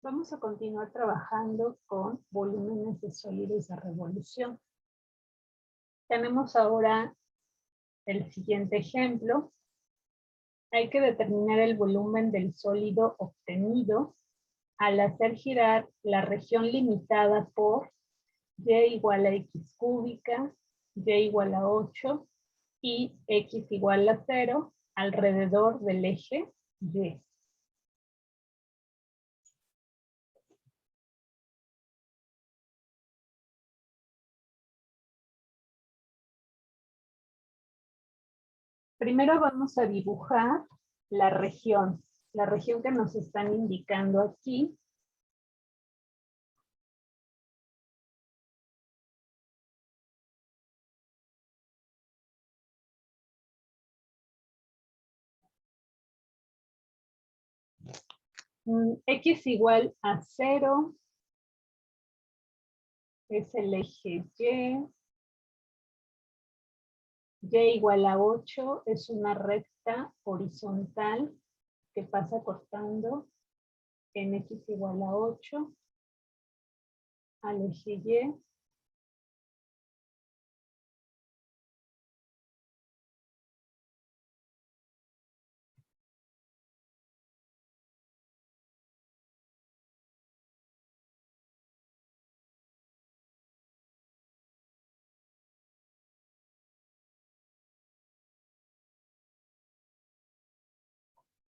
Vamos a continuar trabajando con volúmenes de sólidos de revolución. Tenemos ahora el siguiente ejemplo. Hay que determinar el volumen del sólido obtenido al hacer girar la región limitada por y igual a x cúbica, y igual a 8 y x igual a 0 alrededor del eje y. Primero vamos a dibujar la región que nos están indicando aquí. X igual a 0 es el eje Y. Y igual a 8 es una recta horizontal que pasa cortando en X igual a 8 al eje Y.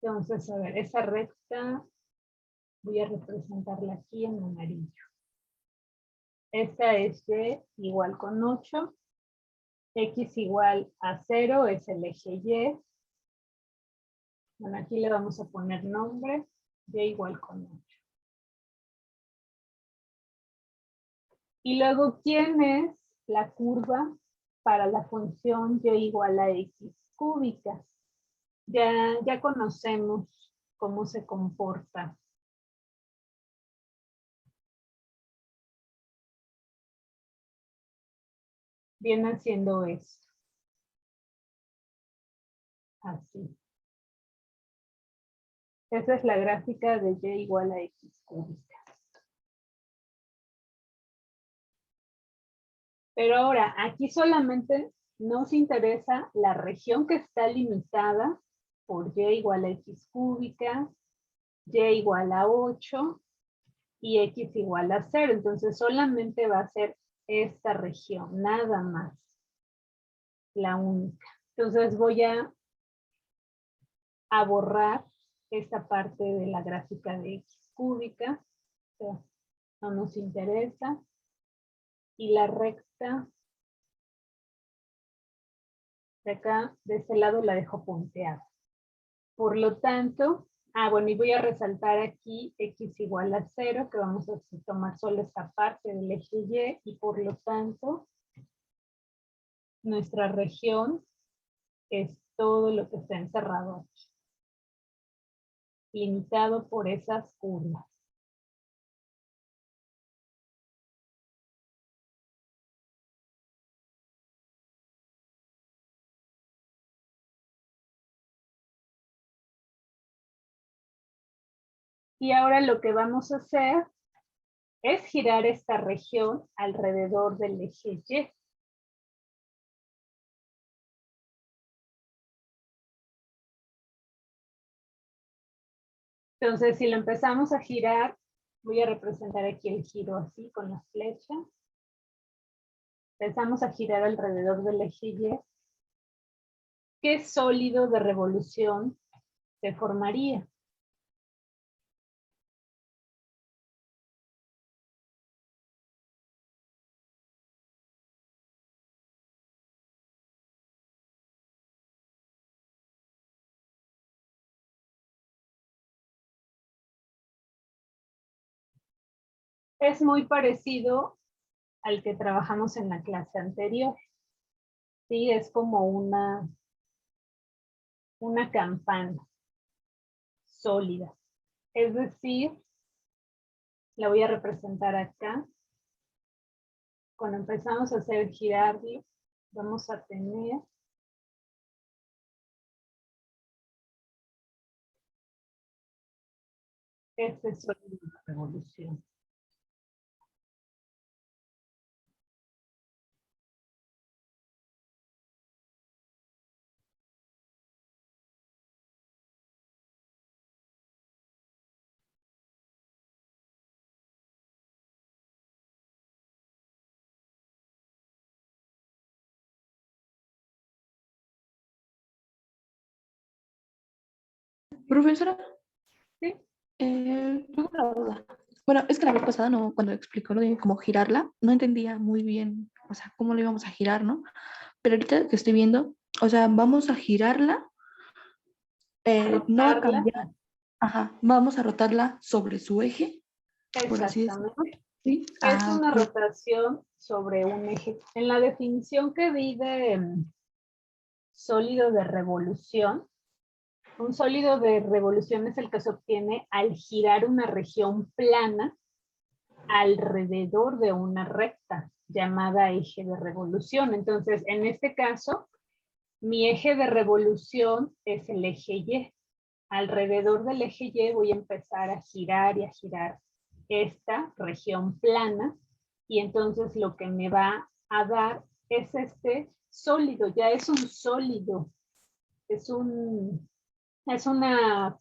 Entonces, a ver, esa recta voy a representarla aquí en amarillo. Esta es Y igual con 8. X igual a 0 es el eje Y. Bueno, aquí le vamos a poner nombre. Y igual con 8. Y luego, ¿quién es la curva para la función Y igual a X cúbica? Ya conocemos cómo se comporta. Viene haciendo esto. Así. Esa es la gráfica de Y igual a X cúbica. Pero ahora, aquí solamente nos interesa la región que está limitada por Y igual a X cúbica, Y igual a 8 y X igual a 0. Entonces solamente va a ser esta región, nada más. La única. Entonces voy a borrar esta parte de la gráfica de X cúbica. O sea, no nos interesa. Y la recta de acá, de este lado, la dejo punteada. Por lo tanto, bueno, y voy a resaltar aquí X igual a 0, que vamos a tomar solo esta parte del eje Y, por lo tanto, nuestra región es todo lo que está encerrado aquí, limitado por esas curvas. Y ahora lo que vamos a hacer es girar esta región alrededor del eje Y. Entonces, si lo empezamos a girar, voy a representar aquí el giro así con las flechas. Empezamos a girar alrededor del eje Y. ¿Qué sólido de revolución se formaría? Es muy parecido al que trabajamos en la clase anterior. Sí, es como una campana sólida. Es decir, la voy a representar acá. Cuando empezamos a hacer girarlo, vamos a tener este sólido. revolución. Profesora, ¿Sí? tengo una duda. Bueno, es que la vez pasada, no, cuando explicó lo de cómo girarla, no entendía muy bien, o sea, cómo lo íbamos a girar, ¿no? Pero ahorita que estoy viendo, o sea, vamos a girarla, no a Rotarla. cambiar, ajá, vamos a rotarla sobre su eje, por así decirlo. Exactamente. Sí. Es Ah, una ok. rotación sobre un eje. En la definición que di de sólido de revolución, un sólido de revolución es el que se obtiene al girar una región plana alrededor de una recta llamada eje de revolución. Entonces, en este caso, mi eje de revolución es el eje Y. Alrededor del eje Y voy a empezar a girar y a girar esta región plana y entonces lo que me va a dar es este sólido, ya es un sólido, es una, a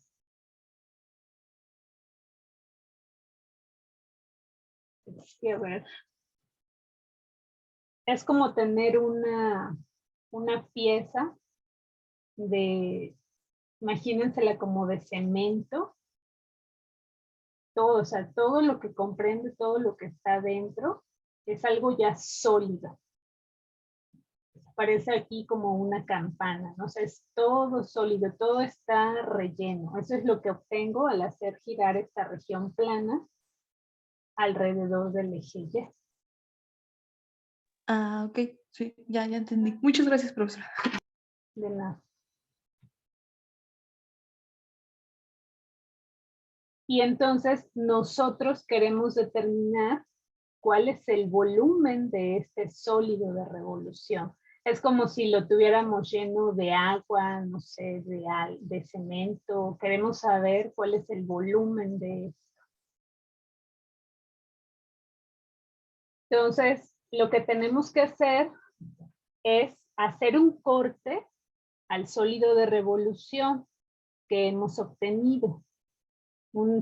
ver, es como tener una pieza de, imagínensela como de cemento, todo, o sea, todo lo que comprende, todo lo que está dentro, es algo ya sólido. Parece aquí como una campana, ¿no? O sea, es todo sólido, todo está relleno. Eso es lo que obtengo al hacer girar esta región plana alrededor del eje Y. Ah, ok, sí, ya entendí. Muchas gracias, profesora. De nada. Y entonces nosotros queremos determinar cuál es el volumen de este sólido de revolución. Es como si lo tuviéramos lleno de agua, no sé, de cemento. Queremos saber cuál es el volumen de esto. Entonces, lo que tenemos que hacer es hacer un corte al sólido de revolución que hemos obtenido.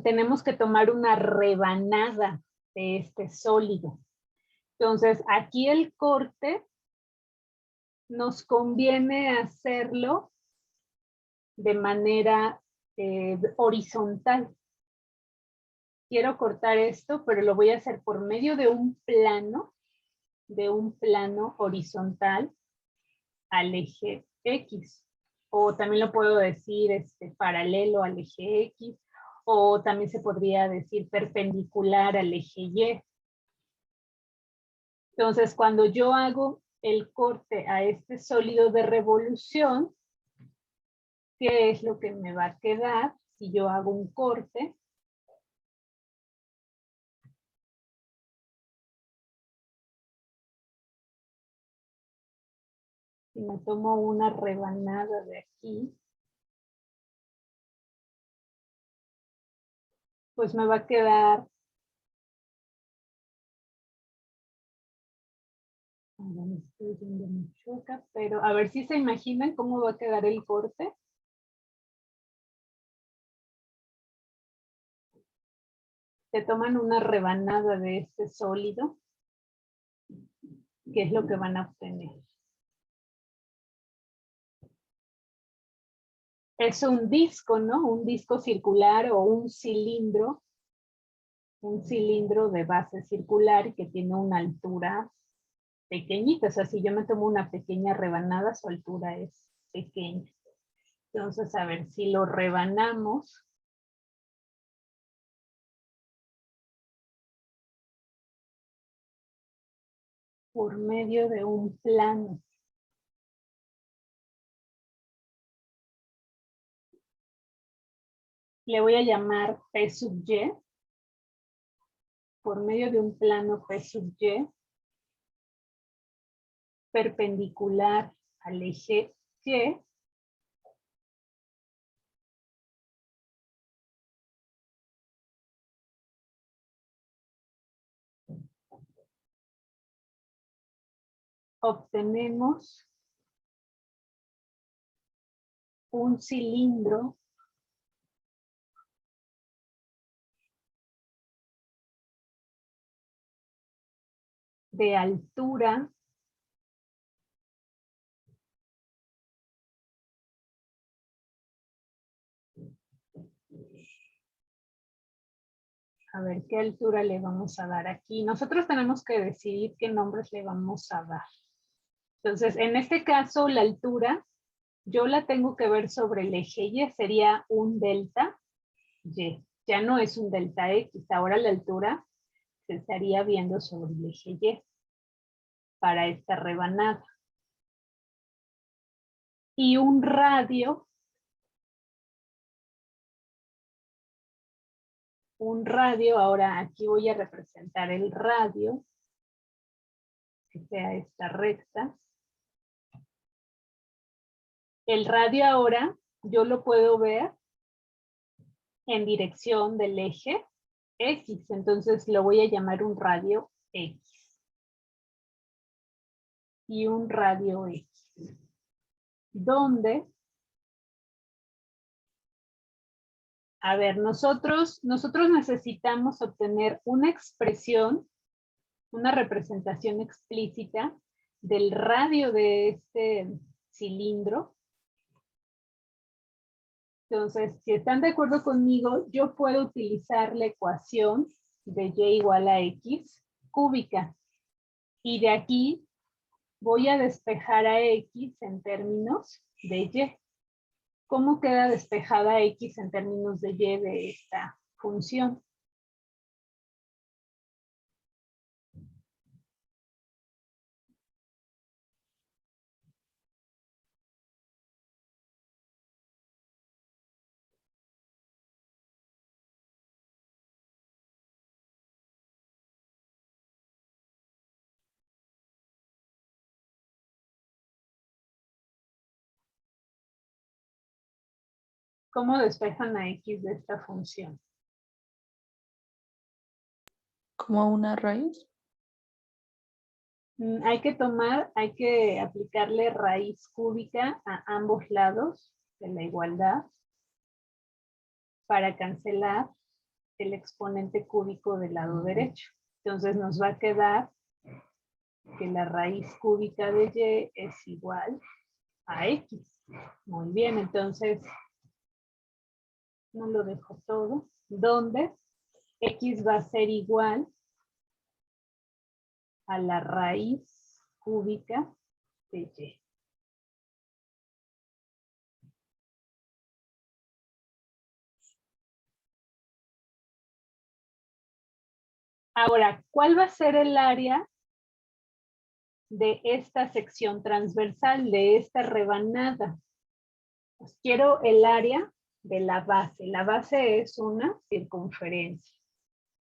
Tenemos que tomar una rebanada de este sólido. Entonces, aquí el corte nos conviene hacerlo de manera horizontal. Quiero cortar esto, pero lo voy a hacer por medio de un plano horizontal al eje X. O también lo puedo decir paralelo al eje X, o también se podría decir perpendicular al eje Y. Entonces, cuando yo hago el corte a este sólido de revolución, ¿qué es lo que me va a quedar si yo hago un corte? Si me tomo una rebanada de aquí, pues me va a quedar, ahora me estoy yendo mucho acá, pero a ver si se imaginan cómo va a quedar el corte. Se toman una rebanada de este sólido, ¿qué es lo que van a obtener? Es un disco, ¿no? Un disco circular o un cilindro de base circular que tiene una altura pequeñita. O sea, si yo me tomo una pequeña rebanada, su altura es pequeña. Entonces, a ver, si lo rebanamos, por medio de un plano. Le voy a llamar P sub Y. Por medio de un plano P sub Y, perpendicular al eje Y, obtenemos un cilindro de altura a ver qué altura le vamos a dar aquí. Nosotros tenemos que decidir qué nombres le vamos a dar. Entonces, en este caso, la altura, yo la tengo que ver sobre el eje Y, sería un delta Y. Ya no es un delta X, ahora la altura se estaría viendo sobre el eje Y para esta rebanada. Y un radio, ahora aquí voy a representar el radio, que sea esta recta. El radio ahora yo lo puedo ver en dirección del eje X, entonces lo voy a llamar un radio X. Y un radio X. Donde, a ver, nosotros necesitamos obtener una expresión, una representación explícita del radio de este cilindro. Entonces, si están de acuerdo conmigo, yo puedo utilizar la ecuación de Y igual a X cúbica. Y de aquí voy a despejar a X en términos de Y. ¿Cómo queda despejada X en términos de Y de esta función? ¿Cómo despejan a X de esta función? Como una raíz. Hay que aplicarle raíz cúbica a ambos lados de la igualdad para cancelar el exponente cúbico del lado derecho. Entonces nos va a quedar que la raíz cúbica de Y es igual a X. Muy bien, entonces no lo dejo todo. Donde X va a ser igual a la raíz cúbica de Y. Ahora, ¿cuál va a ser el área de esta sección transversal, de esta rebanada? Pues quiero el área de la base. La base es una circunferencia.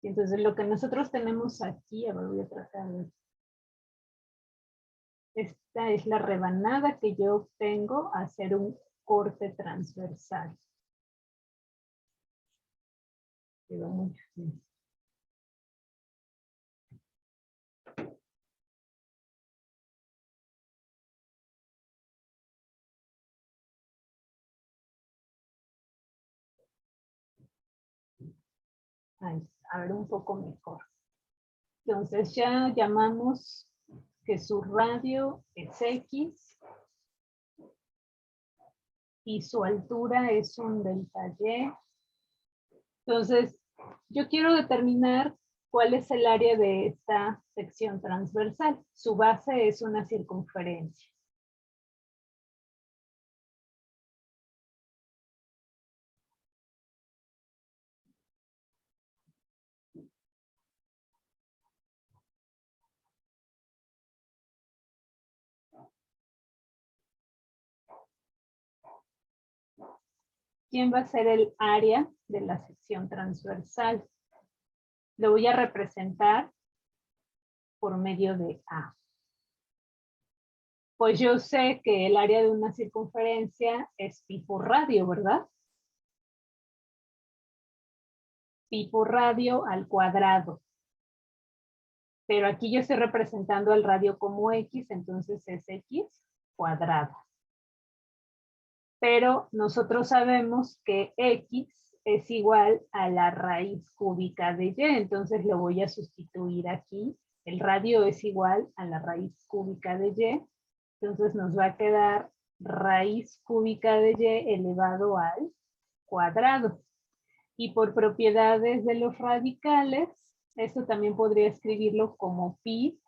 Entonces, lo que nosotros tenemos aquí, a ver, voy a trazar. Esta es la rebanada que yo obtengo a hacer un corte transversal. Quedó muy bien. Ahí, a ver un poco mejor. Entonces ya llamamos que su radio es X y su altura es un delta Y. Entonces, yo quiero determinar cuál es el área de esta sección transversal. Su base es una circunferencia. ¿Quién va a ser el área de la sección transversal? Lo voy a representar por medio de A. Pues yo sé que el área de una circunferencia es pi por radio, ¿verdad? Pi por radio al cuadrado. pero aquí yo estoy representando al radio como x, entonces es x cuadrada. Pero nosotros sabemos que x es igual a la raíz cúbica de y, entonces lo voy a sustituir aquí. El radio es igual a la raíz cúbica de y, entonces nos va a quedar raíz cúbica de y elevado al cuadrado. Y por propiedades de los radicales, esto también podría escribirlo como pi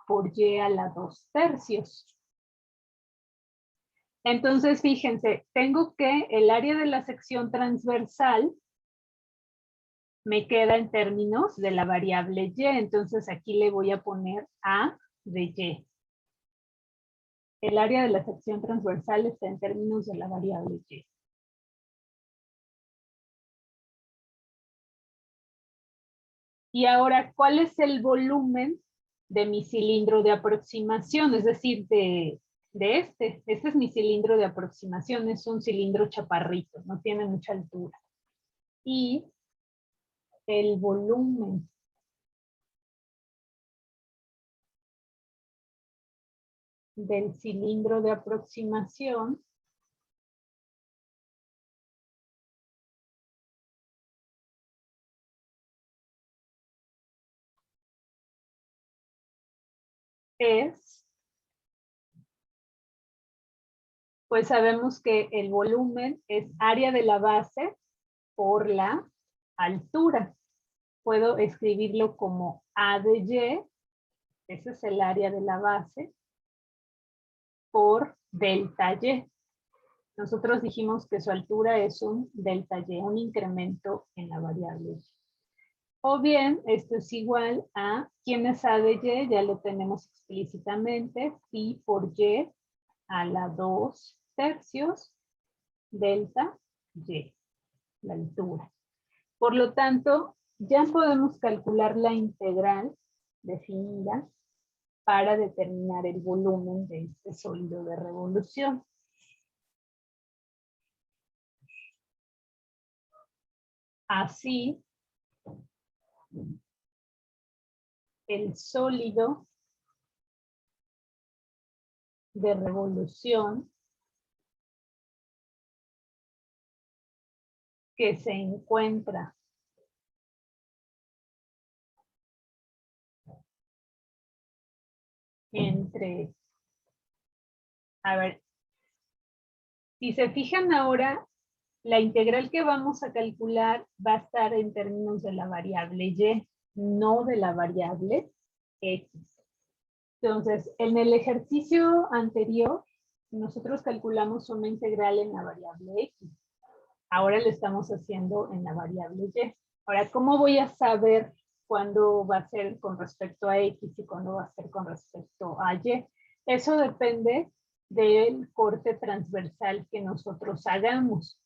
por y a la 2/3. Entonces, fíjense, tengo que el área de la sección transversal me queda en términos de la variable y, entonces aquí le voy a poner a de y. El área de la sección transversal está en términos de la variable y. Y ahora, ¿cuál es el volumen de mi cilindro de aproximación? Es decir, de este. Este es mi cilindro de aproximación, es un cilindro chaparrito, no tiene mucha altura. Y el volumen del cilindro de aproximación es, pues sabemos que el volumen es área de la base por la altura. Puedo escribirlo como A de Y, ese es el área de la base, por delta Y. Nosotros dijimos que su altura es un delta Y, un incremento en la variable Y. O bien, esto es igual a, ¿quién es A de Y? Ya lo tenemos explícitamente, pi por Y a la 2/3 delta Y, la altura. Por lo tanto, ya podemos calcular la integral definida para determinar el volumen de este sólido de revolución. Así, el sólido de revolución que se encuentra entre, a ver, si se fijan ahora, la integral que vamos a calcular va a estar en términos de la variable y, no de la variable x. Entonces, en el ejercicio anterior, nosotros calculamos una integral en la variable x. Ahora lo estamos haciendo en la variable y. Ahora, ¿cómo voy a saber cuándo va a ser con respecto a x y cuándo va a ser con respecto a y? Eso depende del corte transversal que nosotros hagamos.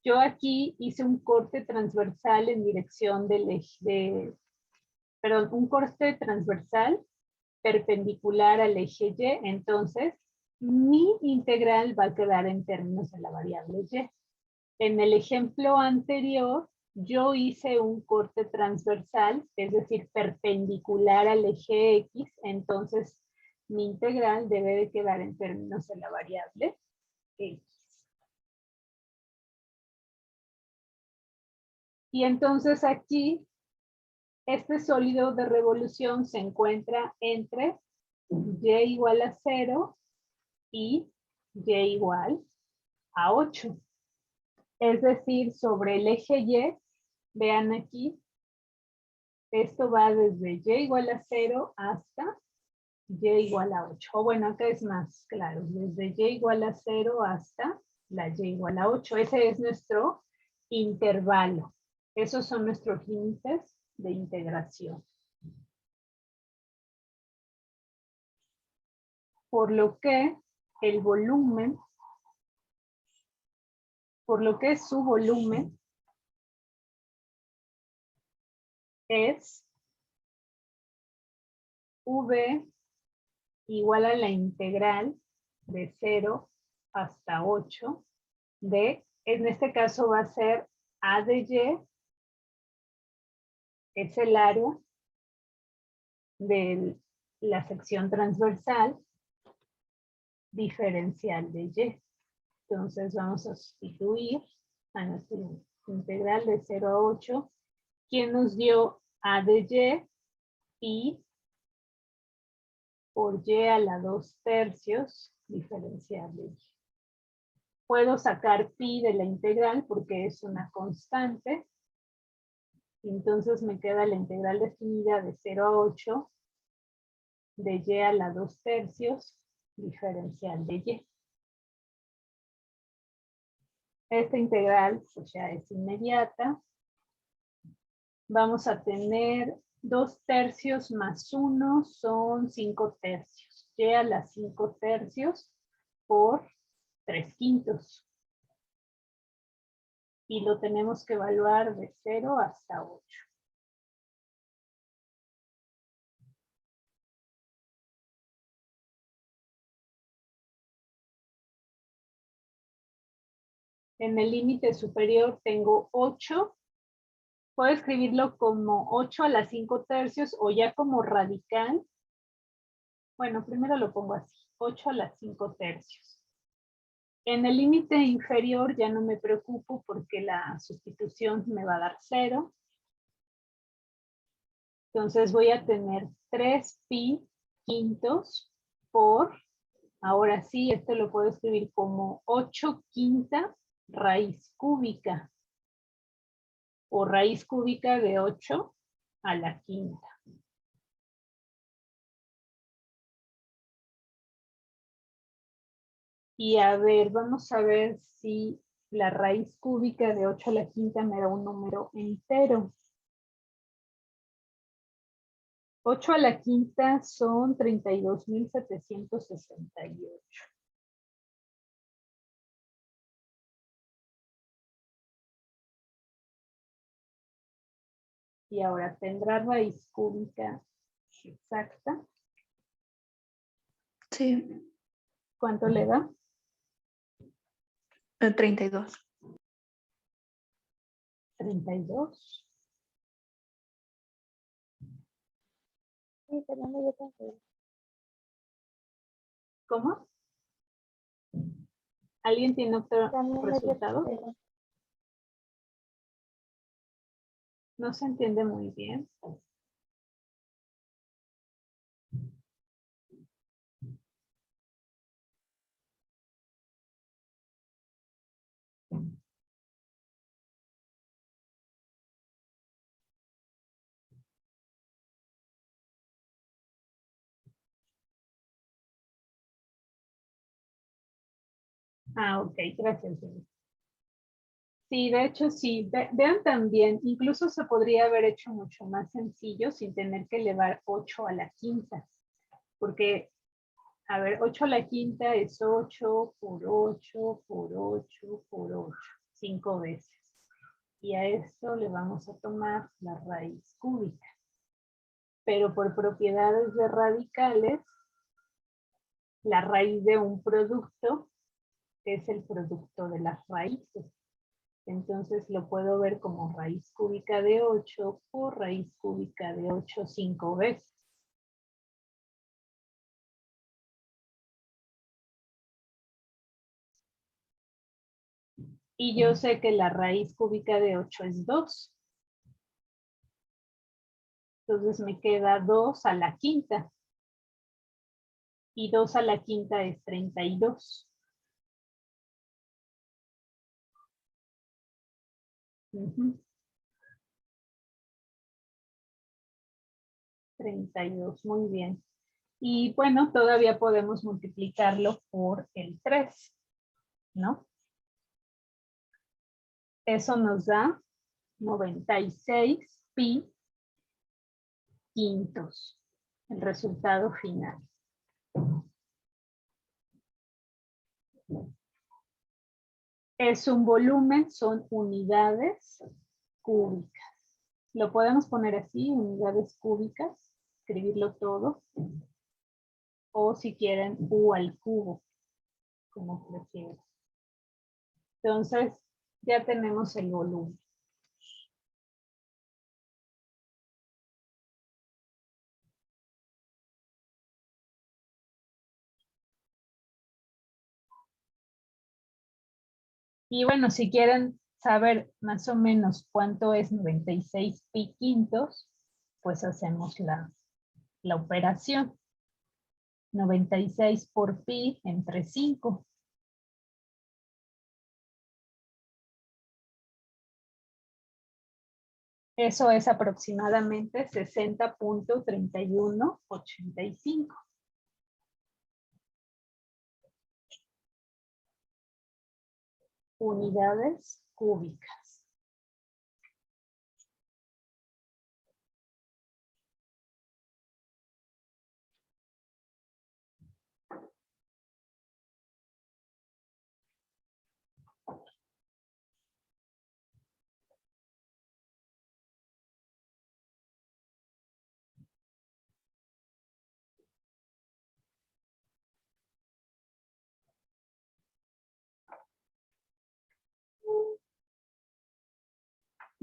Yo aquí hice un corte transversal en dirección del eje un corte transversal perpendicular al eje y, entonces mi integral va a quedar en términos de la variable y. En el ejemplo anterior, yo hice un corte transversal, es decir, perpendicular al eje X, entonces mi integral debe de quedar en términos de la variable X. Y entonces aquí, este sólido de revolución se encuentra entre y igual a 0 y y igual a 8. Es decir, sobre el eje Y, vean aquí, esto va desde y igual a 0 hasta y igual a 8. O bueno, acá es más claro, desde y igual a 0 hasta la y igual a 8. Ese es nuestro intervalo. Esos son nuestros límites de integración. Por lo que el volumen, por lo que su volumen es V igual a la integral de 0 hasta 8 de, en este caso va a ser A de Y, es el área de la sección transversal diferencial de y. Entonces vamos a sustituir a nuestra integral de 0 a 8, que nos dio a de y por y a la 2/3 diferencial de y. Puedo sacar pi de la integral porque es una constante. Entonces me queda la integral definida de 0 a 8 de y a la 2/3 diferencial de y. Esta integral pues ya es inmediata. Vamos a tener 2/3 más 1 son 5/3. Y a la 5/3 por 3/5. Y lo tenemos que evaluar de 0 hasta 8. En el límite superior tengo 8. Puedo escribirlo como 8 a la 5/3 o ya como radical. Bueno, primero lo pongo así, 8 a la 5/3. En el límite inferior ya no me preocupo porque la sustitución me va a dar 0. Entonces voy a tener 3pi quintos por, ahora sí, esto lo puedo escribir como 8/5 raíz cúbica. O raíz cúbica de 8 a la 5. Y a ver, vamos a ver si la raíz cúbica de 8 a la 5 me da un número entero. 8 a la 5 son 32,768. Y ahora tendrá raíz cúbica exacta. Sí, ¿Cuánto le da? 32. 32. Sí, Fernando, yo tengo. ¿Cómo? ¿Alguien tiene otro También me dio resultado? 32. No se entiende muy bien. Ah, ok, gracias. Sí, de hecho sí. Vean también, incluso se podría haber hecho mucho más sencillo sin tener que elevar 8 a la 5. Porque, a ver, 8 a la 5 es 8 por 8 por 8 por 8. 5 veces. Y a esto le vamos a tomar la raíz cúbica. Pero por propiedades de radicales, la raíz de un producto es el producto de las raíces. Entonces lo puedo ver como raíz cúbica de 8 por raíz cúbica de 8 5 veces. Y yo sé que la raíz cúbica de 8 es 2. Entonces me queda 2 a la 5. Y 2 a la 5 es 32. 32, muy bien. Y bueno, todavía podemos multiplicarlo por el 3, ¿no? Eso nos da 96 pi quintos, el resultado final. Es un volumen, son unidades cúbicas. Lo podemos poner así, unidades cúbicas, escribirlo todo. O si quieren, U al cubo, como prefieran. Entonces, ya tenemos el volumen. Y bueno, si quieren saber más o menos cuánto es 96 pi quintos, pues hacemos la operación. 96 por pi entre 5. Eso es aproximadamente 60.3185. Unidades cúbicas.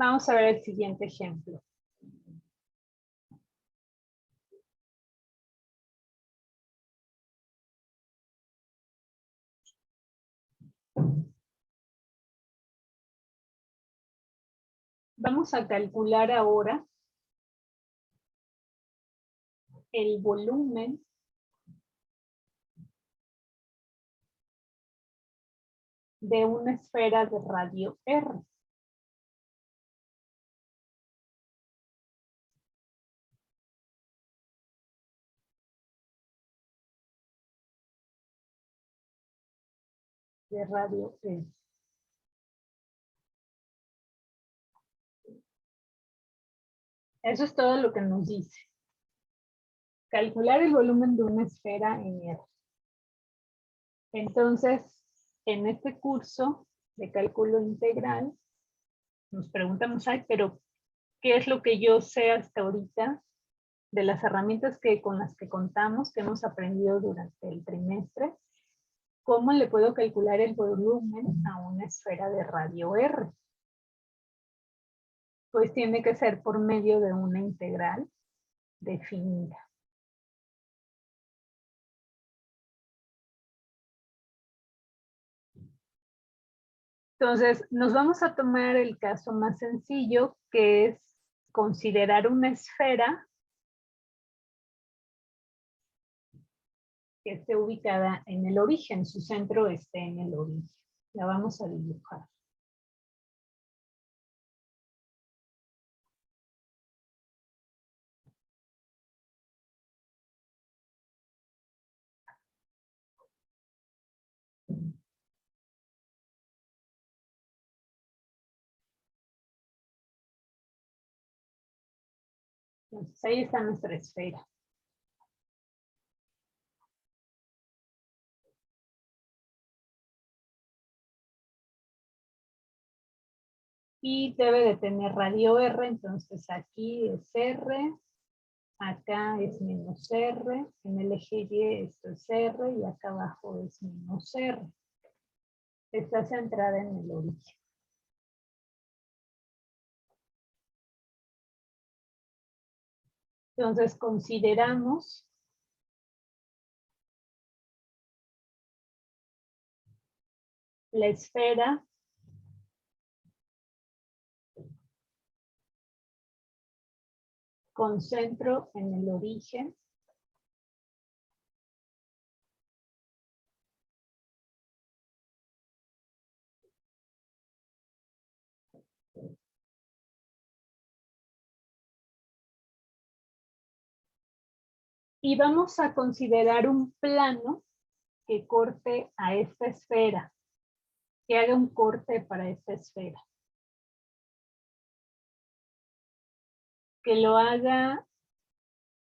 Vamos a ver el siguiente ejemplo. Vamos a calcular ahora el volumen de una esfera de radio R. De radio R. Eso es todo lo que nos dice. Calcular el volumen de una esfera en R. Entonces, en este curso de cálculo integral, nos preguntamos, ay, pero ¿qué es lo que yo sé hasta ahorita de las herramientas con las que contamos, que hemos aprendido durante el trimestre? ¿Cómo le puedo calcular el volumen a una esfera de radio R? Pues tiene que ser por medio de una integral definida. Entonces, nos vamos a tomar el caso más sencillo, que es considerar una esfera que esté ubicada en el origen, su centro esté en el origen. La vamos a dibujar. Entonces, ahí está nuestra esfera. Y debe de tener radio R, entonces aquí es R, acá es menos R, en el eje Y esto es R y acá abajo es menos R. Está centrada en el origen. Entonces consideramos la esfera con centro en el origen. Y vamos a considerar un plano que corte a esta esfera, que haga un corte para esta esfera. Que lo haga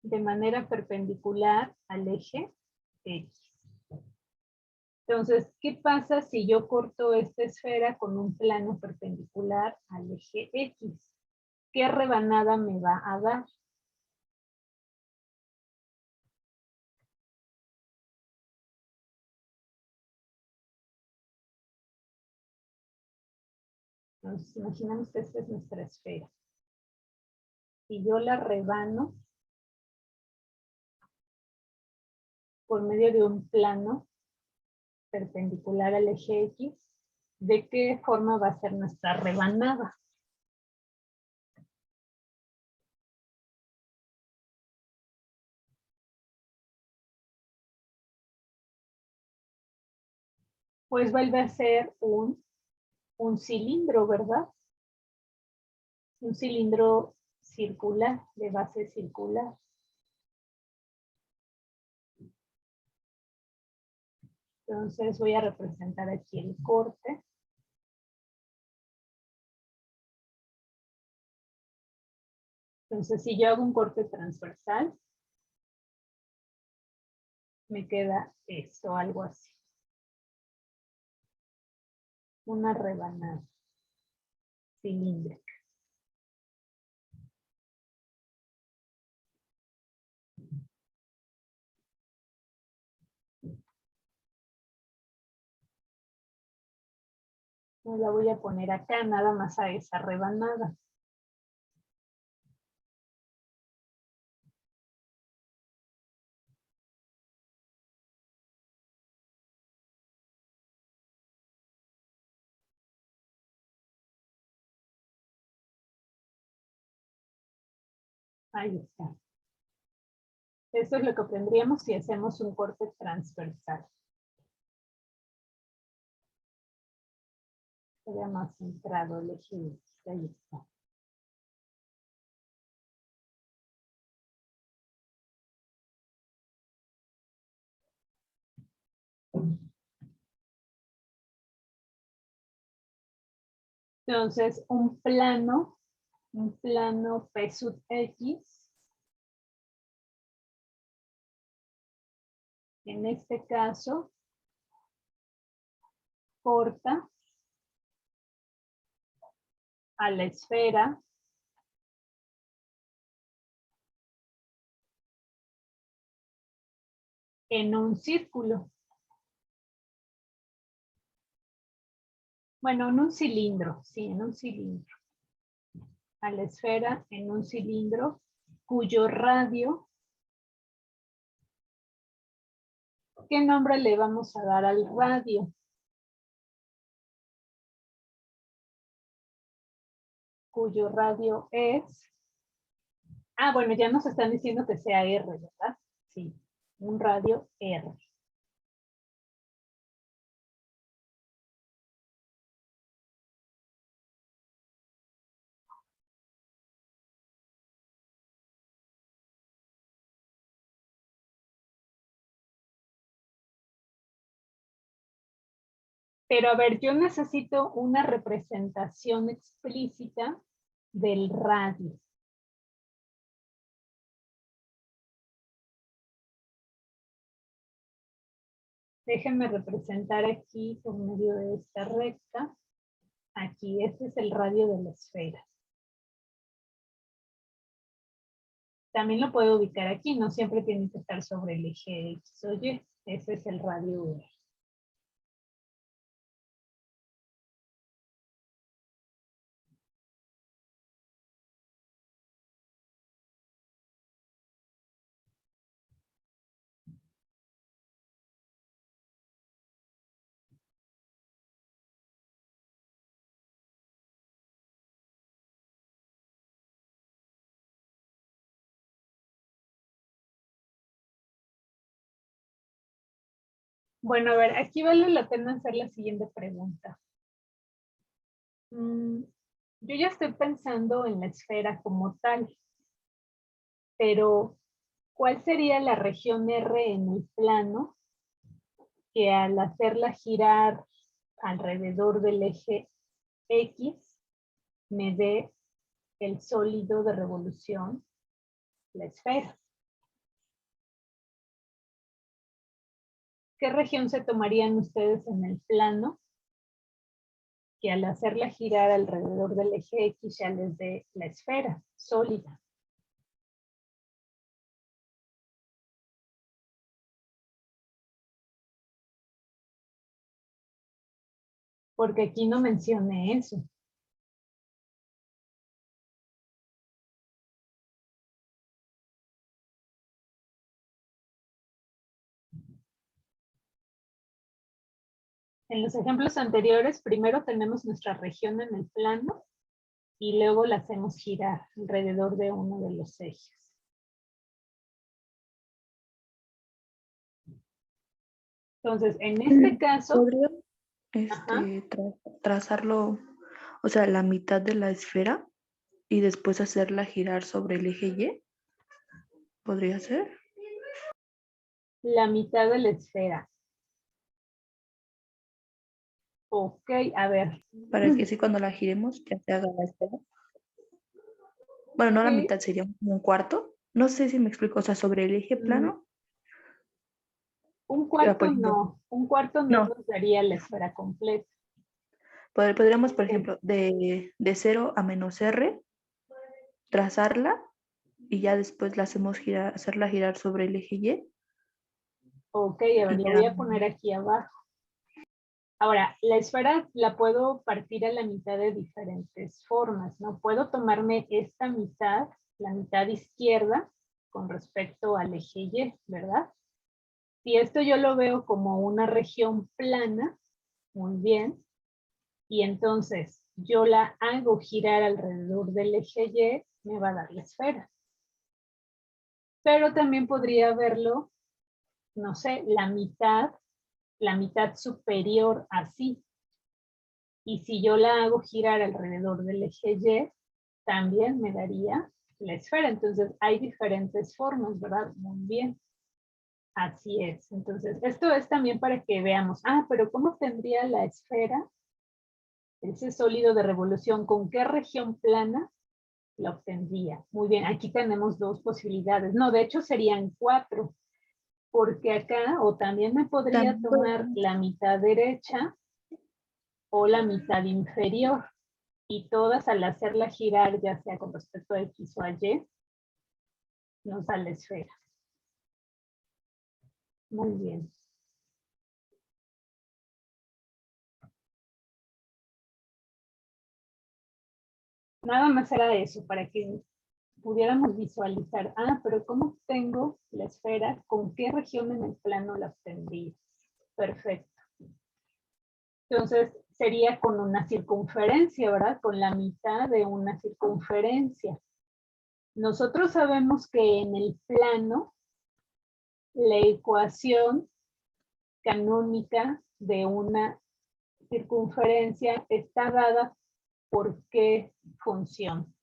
de manera perpendicular al eje X. Entonces, ¿qué pasa si yo corto esta esfera con un plano perpendicular al eje X? ¿Qué rebanada me va a dar? Entonces, imaginamos que esta es nuestra esfera. Si yo la rebano por medio de un plano perpendicular al eje X, ¿De qué forma va a ser nuestra rebanada? Pues vuelve a ser un cilindro, ¿verdad? Un cilindro circular, de base circular. Entonces voy a representar aquí el corte. Entonces, si yo hago un corte transversal, me queda esto, algo así. Una rebanada cilíndrica. No la voy a poner acá, nada más a esa rebanada. Ahí está. Eso es lo que obtendríamos si hacemos un corte transversal. Sería más centrado el eje. Ahí está. Entonces, un plano P sub X, en este caso, corta a la esfera en un círculo. Bueno, en un cilindro, sí, en un cilindro. A la esfera en un cilindro cuyo radio, ¿qué nombre le vamos a dar al radio? Cuyo radio es... Ah, bueno, ya nos están diciendo que sea R, ¿verdad? Sí, un radio R. Pero a ver, yo necesito una representación explícita del radio. Déjenme representar aquí por medio de esta recta. Aquí, este es el radio de la esfera. También lo puedo ubicar aquí, no siempre tiene que estar sobre el eje X o Y. Ese es el radio V. Bueno, a ver, aquí vale la pena hacer la siguiente pregunta. Yo ya estoy pensando en la esfera como tal, pero ¿cuál sería la región R en el plano que al hacerla girar alrededor del eje X me dé el sólido de revolución, la esfera? ¿Qué región se tomarían ustedes en el plano que al hacerla girar alrededor del eje X ya les dé la esfera sólida? Porque aquí no mencioné eso. En los ejemplos anteriores, primero tenemos nuestra región en el plano y luego la hacemos girar alrededor de uno de los ejes. Entonces, en este caso, ¿Podría ajá, trazarlo, o sea, la mitad de la esfera y después hacerla girar sobre el eje Y? ¿Podría ser? la mitad de la esfera. Ok, a ver. Para que así cuando la giremos ya se haga la esfera. Bueno, no la Sí, mitad, sería como un cuarto. No sé si me explico, o sea, sobre el eje plano. un Por cuarto ejemplo, no. Un cuarto no no, nos daría la esfera completa. podríamos, por Sí. ejemplo, de 0 a menos R, trazarla y ya después la hacemos girar, hacerla girar sobre el eje Y. Ok, a ver, Y lo ya, voy a poner aquí abajo. Ahora, la esfera la puedo partir a la mitad de diferentes formas, ¿no? Puedo tomarme esta mitad, la mitad izquierda, con respecto al eje Y, ¿verdad? Si esto yo lo veo como una región plana, muy bien, y entonces yo la hago girar alrededor del eje Y, me va a dar la esfera. Pero también podría verlo, no sé, la mitad superior así. Y si yo la hago girar alrededor del eje Y, también me daría la esfera. Entonces hay diferentes formas, ¿verdad? Muy bien. Así es. Entonces, esto es también para que veamos, pero ¿cómo tendría la esfera, ese sólido de revolución, con qué región plana la obtendría? Muy bien, aquí tenemos dos posibilidades. No, de hecho serían 4, porque acá, o también me podría también tomar podemos, la mitad derecha o la mitad inferior. Y todas al hacerla girar, ya sea con respecto a X o a Y, nos da la esfera. Muy bien. Nada más era eso, para que pudiéramos visualizar, pero ¿cómo obtengo la esfera? ¿Con qué región en el plano la obtendría? Perfecto. Entonces, sería con una circunferencia, ¿verdad? Con la mitad de una circunferencia. Nosotros sabemos que en el plano, la ecuación canónica de una circunferencia está dada por qué función.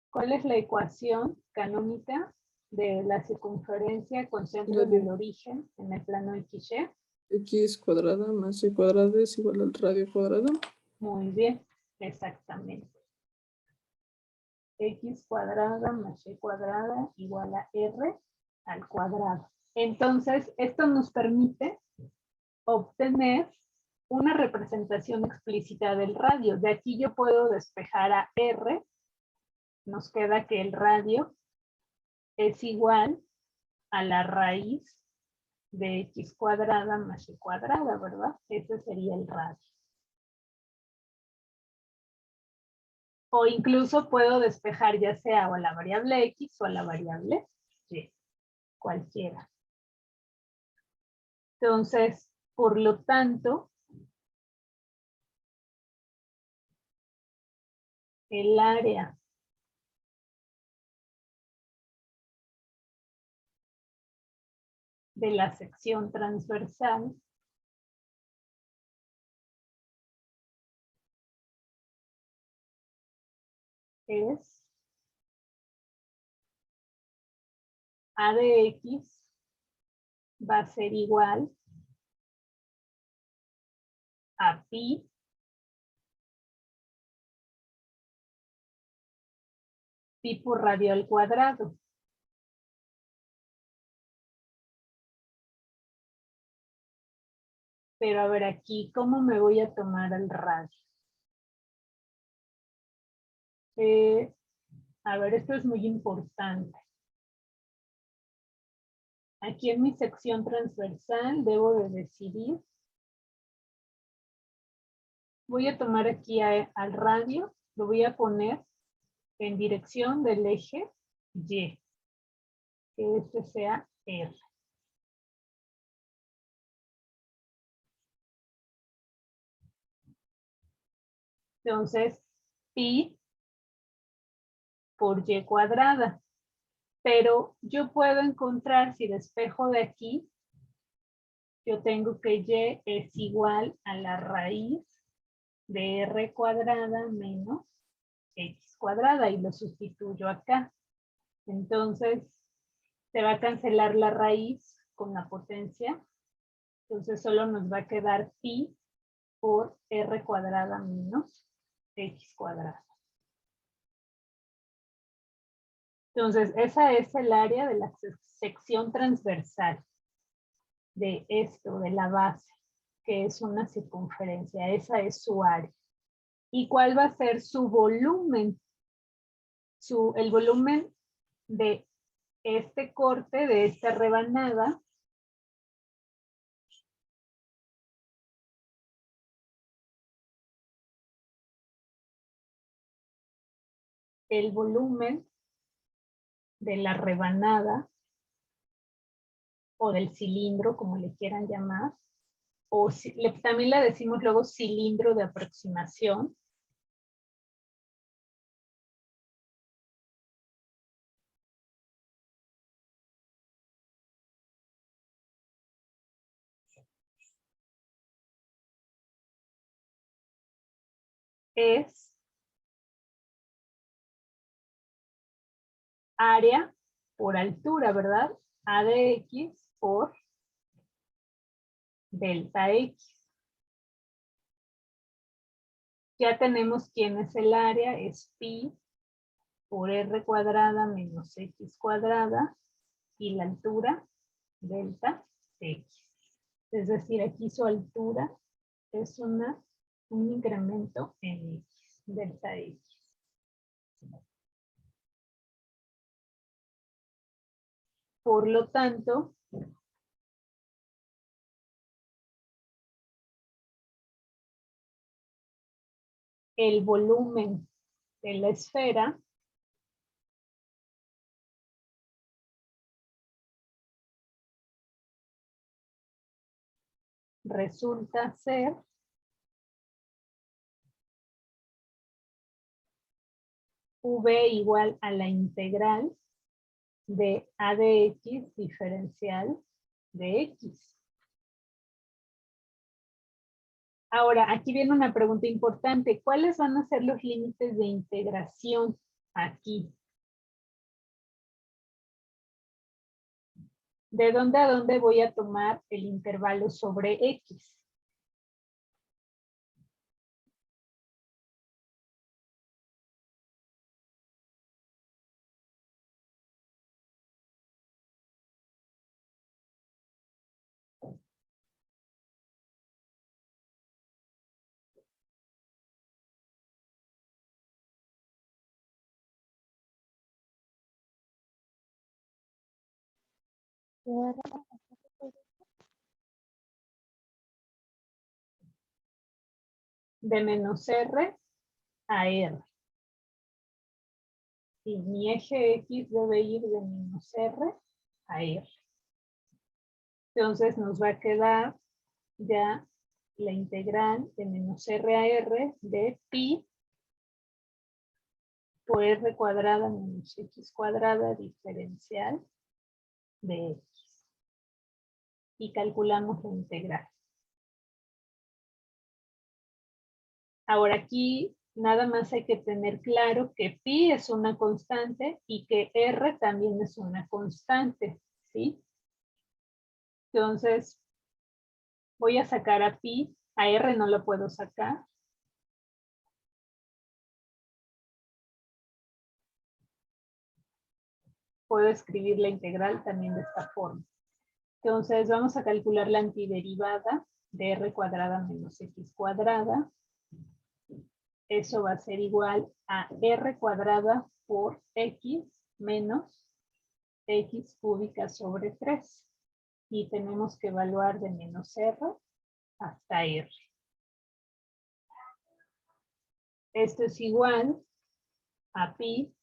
¿Cuál es la ecuación canónica de la circunferencia con centro en el origen en el plano XY? X cuadrada más Y cuadrada es igual al radio cuadrado. Muy bien, exactamente. X cuadrada más Y cuadrada igual a R al cuadrado. Entonces, esto nos permite obtener una representación explícita del radio. De aquí yo puedo despejar a R. Nos queda que el radio es igual a la raíz de X cuadrada más Y cuadrada, ¿verdad? Ese sería el radio. O incluso puedo despejar ya sea o a la variable X o a la variable Y, cualquiera. Entonces, por lo tanto, el área de la sección transversal es A de X va a ser igual a pi por radio al cuadrado. Pero a ver aquí, ¿cómo me voy a tomar el radio? A ver, esto es muy importante. Aquí en mi sección transversal debo de decidir Voy a tomar aquí al radio, lo voy a poner en dirección del eje Y, que este sea R. Entonces, pi por y cuadrada. Pero yo puedo encontrar, si despejo de aquí, yo tengo que y es igual a la raíz de r cuadrada menos x cuadrada y lo sustituyo acá. Entonces, se va a cancelar la raíz con la potencia. Entonces, solo nos va a quedar pi por r cuadrada menos x cuadrada. Entonces, esa es el área de la sección transversal de esto, de la base, que es una circunferencia. Esa es su área. ¿Y cuál va a ser su volumen? El volumen de este corte, de esta rebanada, el volumen de la rebanada o del cilindro, como le quieran llamar, o también le decimos luego cilindro de aproximación. Es área por altura, ¿verdad? A de X por delta X. Ya tenemos quién es el área, es pi por r cuadrada menos x cuadrada y la altura delta X. Es decir, aquí su altura es un incremento en X, delta X. Por lo tanto, el volumen de la esfera resulta ser V igual a la integral de A de X diferencial de X. Ahora, aquí viene una pregunta importante. ¿Cuáles van a ser los límites de integración aquí? ¿De dónde a dónde voy a tomar el intervalo sobre X? De menos R a R. Y mi eje X debe ir de menos R a R. Entonces nos va a quedar ya la integral de menos R a R de pi por R cuadrada menos X cuadrada diferencial de X. Y calculamos la integral. Ahora aquí nada más hay que tener claro que pi es una constante y que R también es una constante, ¿sí? Entonces, voy a sacar a pi, a R no lo puedo sacar. Puedo escribir la integral también de esta forma. Entonces, vamos a calcular la antiderivada de R cuadrada menos X cuadrada. Eso va a ser igual a R cuadrada por X menos X cúbica sobre 3. Y tenemos que evaluar de menos R hasta R. Esto es igual a pi.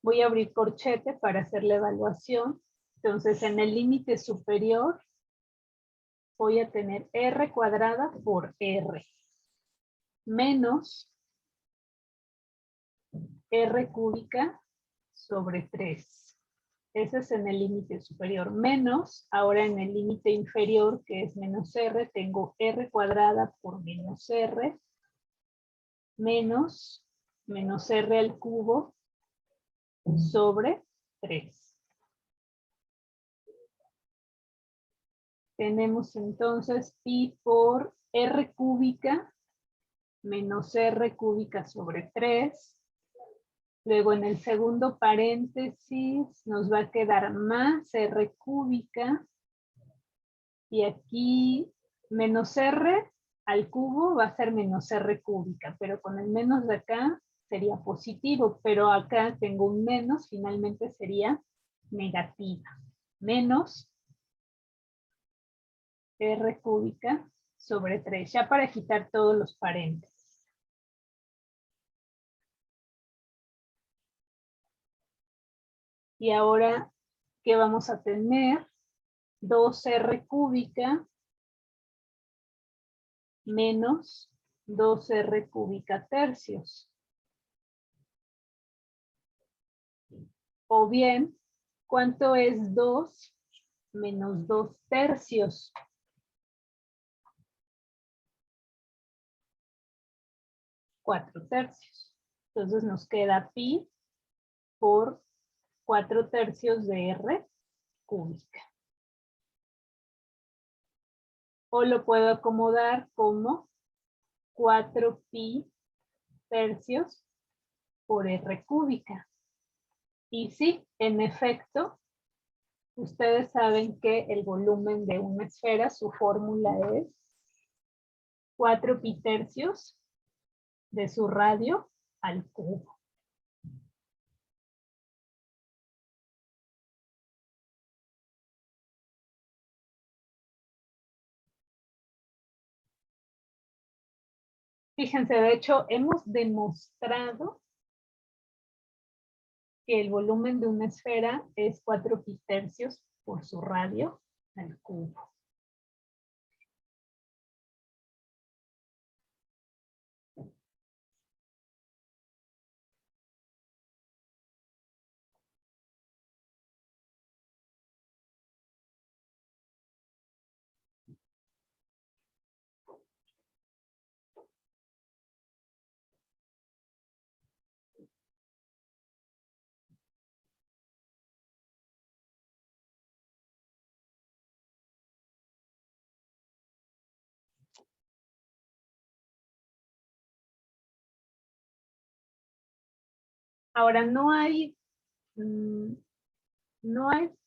Voy a abrir corchete para hacer la evaluación. Entonces, en el límite superior voy a tener r cuadrada por r menos r cúbica sobre 3. Ese es en el límite superior. Menos, ahora en el límite inferior, que es menos r, tengo r cuadrada por menos r menos r al cubo sobre 3. Tenemos entonces pi por r cúbica menos r cúbica sobre 3. Luego en el segundo paréntesis nos va a quedar más r cúbica. Y aquí menos r al cubo va a ser menos r cúbica. Pero con el menos de acá sería positivo. Pero acá tengo un menos, finalmente sería negativa. Menos r cúbica sobre 3. Ya para quitar todos los paréntesis. Y ahora, ¿qué vamos a tener? 2r cúbica menos 2r cúbica tercios. O bien, ¿cuánto es 2 menos 2 tercios? 4 tercios. Entonces nos queda pi por 4 tercios de r cúbica. O lo puedo acomodar como 4 pi tercios por r cúbica. Y sí, en efecto, ustedes saben que el volumen de una esfera, su fórmula es 4 pi tercios de su radio al cubo. Fíjense, de hecho, hemos demostrado que el volumen de una esfera es 4 pi tercios por su radio al cubo. Ahora, no hay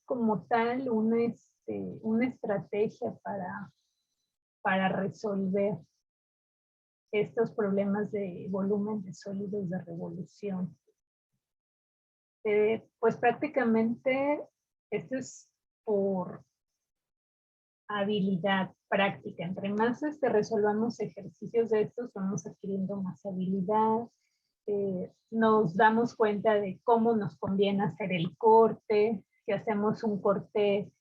como tal una estrategia para resolver estos problemas de volumen de sólidos de revolución. Pues prácticamente esto es por habilidad práctica. Entre más resolvamos ejercicios de estos, vamos adquiriendo más habilidad. Nos damos cuenta de cómo nos conviene hacer el corte, si hacemos un corte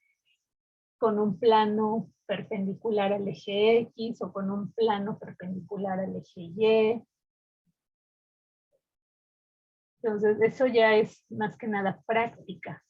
con un plano perpendicular al eje X o con un plano perpendicular al eje Y. Entonces, eso ya es más que nada práctica.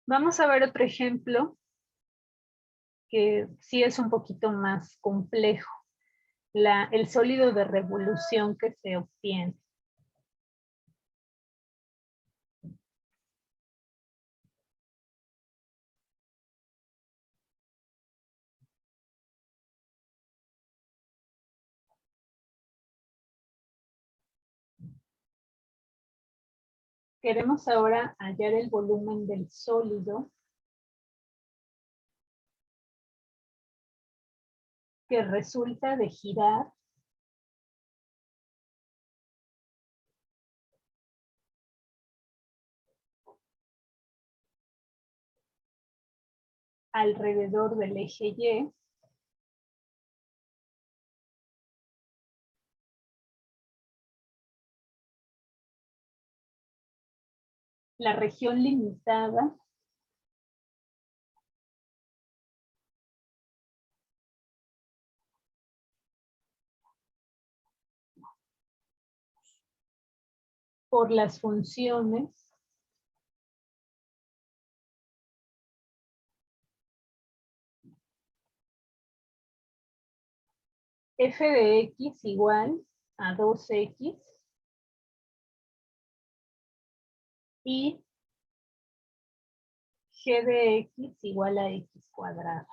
Vamos a ver otro ejemplo que sí es un poquito más complejo. El sólido de revolución que se obtiene. Queremos ahora hallar el volumen del sólido que resulta de girar alrededor del eje Y, la región limitada por las funciones f de x igual a 2x y g de x igual a x cuadrada.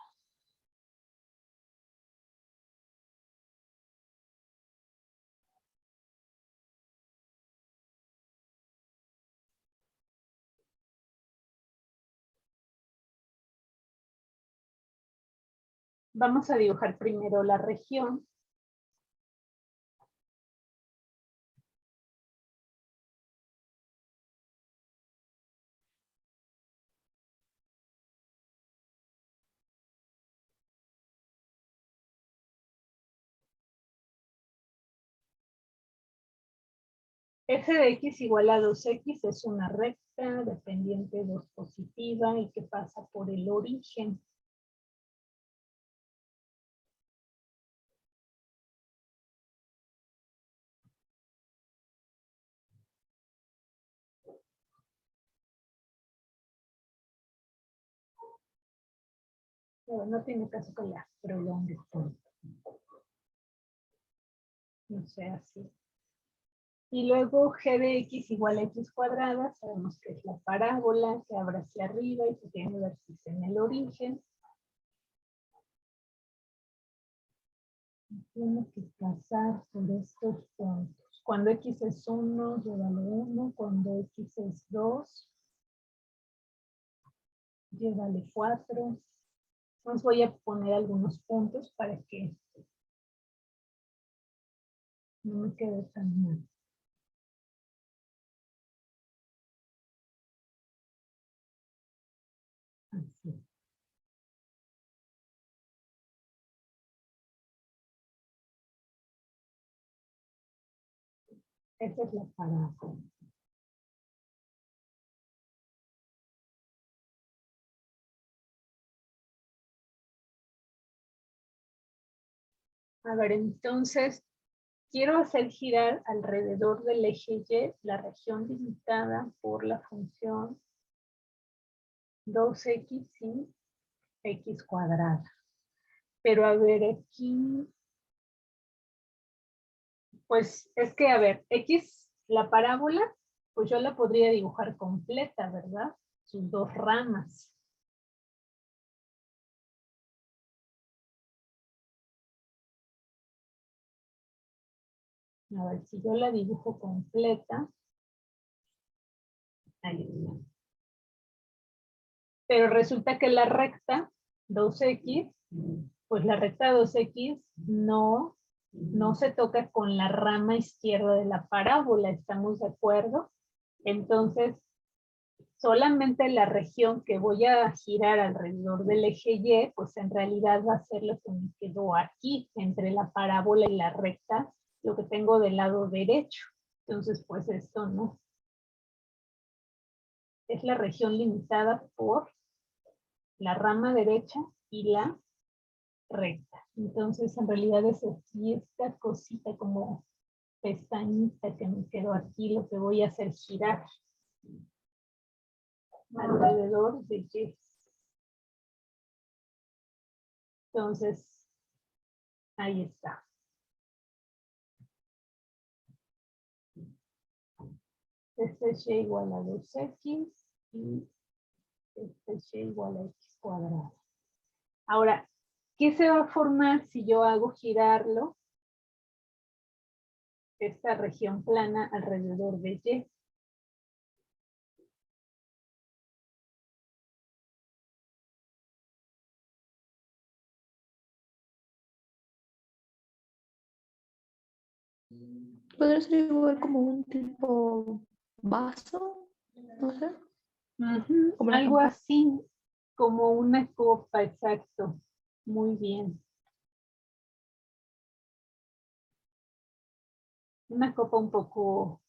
Vamos a dibujar primero la región. F de x igual a 2x es una recta de pendiente 2 positiva y que pasa por el origen. Pero no tiene caso que la prolongue tanto. No sé, así. Y luego g de x igual a x cuadrada, sabemos que es la parábola que abre hacia arriba y que tiene vértice en el origen. Tiene que pasar por estos puntos. Cuando x es 1, llévalo 1. Cuando x es 2, llévale 4. Entonces voy a poner algunos puntos para que no me quede tan mal. Así. Esa es la parábola. A ver, entonces, quiero hacer girar alrededor del eje Y la región limitada por la función 2x y x cuadrada. Pero a ver, aquí, pues es que, a ver, x, la parábola, pues yo la podría dibujar completa, ¿verdad? Sus dos ramas. A ver, si yo la dibujo completa, ahí está. Pero resulta que la recta 2x, pues la recta 2x no se toca con la rama izquierda de la parábola, ¿estamos de acuerdo? Entonces, solamente la región que voy a girar alrededor del eje Y, pues en realidad va a ser lo que me quedó aquí, entre la parábola y la recta, lo que tengo del lado derecho. Entonces, pues esto no. Es la región limitada por la rama derecha y la recta. Entonces, en realidad es aquí esta cosita como pestañita que me quedó aquí, lo que voy a hacer girar alrededor de Y. Entonces, ahí está. Este es Y igual a 2x y este es Y igual a x cuadrado. Ahora, ¿qué se va a formar si yo hago girarlo? Esta región plana alrededor de Y. Podría ser igual como un tipo vaso, no sé, Ujú, como una algo copa. así, como una copa, exacto. Muy bien. Una copa un poco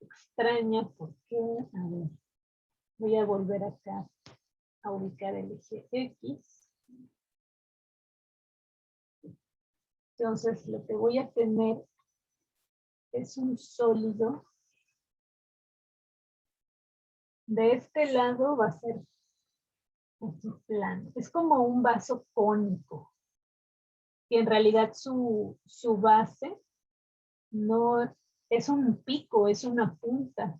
extraña porque, a ver, voy a volver acá a ubicar el eje X. Entonces, lo que voy a tener es un sólido. De este lado va a ser así plano. Es como un vaso cónico, que en realidad su base no es un pico, es una punta.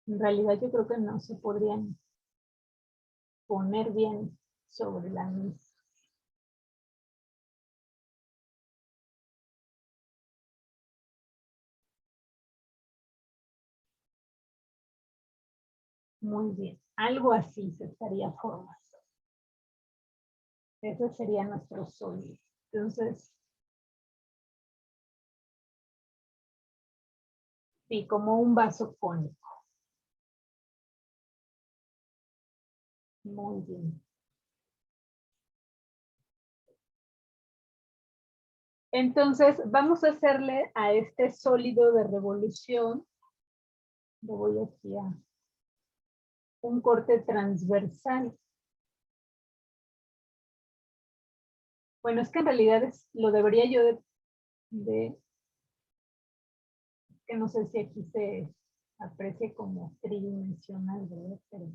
En realidad yo creo que no se podrían poner bien sobre la mesa. Muy bien, algo así se estaría formando. Ese sería nuestro sólido. Entonces, sí, como un vaso cónico. Muy bien. Entonces, vamos a hacerle a este sólido de revolución, le voy aquí a un corte transversal. Bueno, es que en realidad lo debería yo que no sé si aquí se aprecia como tridimensional, ¿verdad? Pero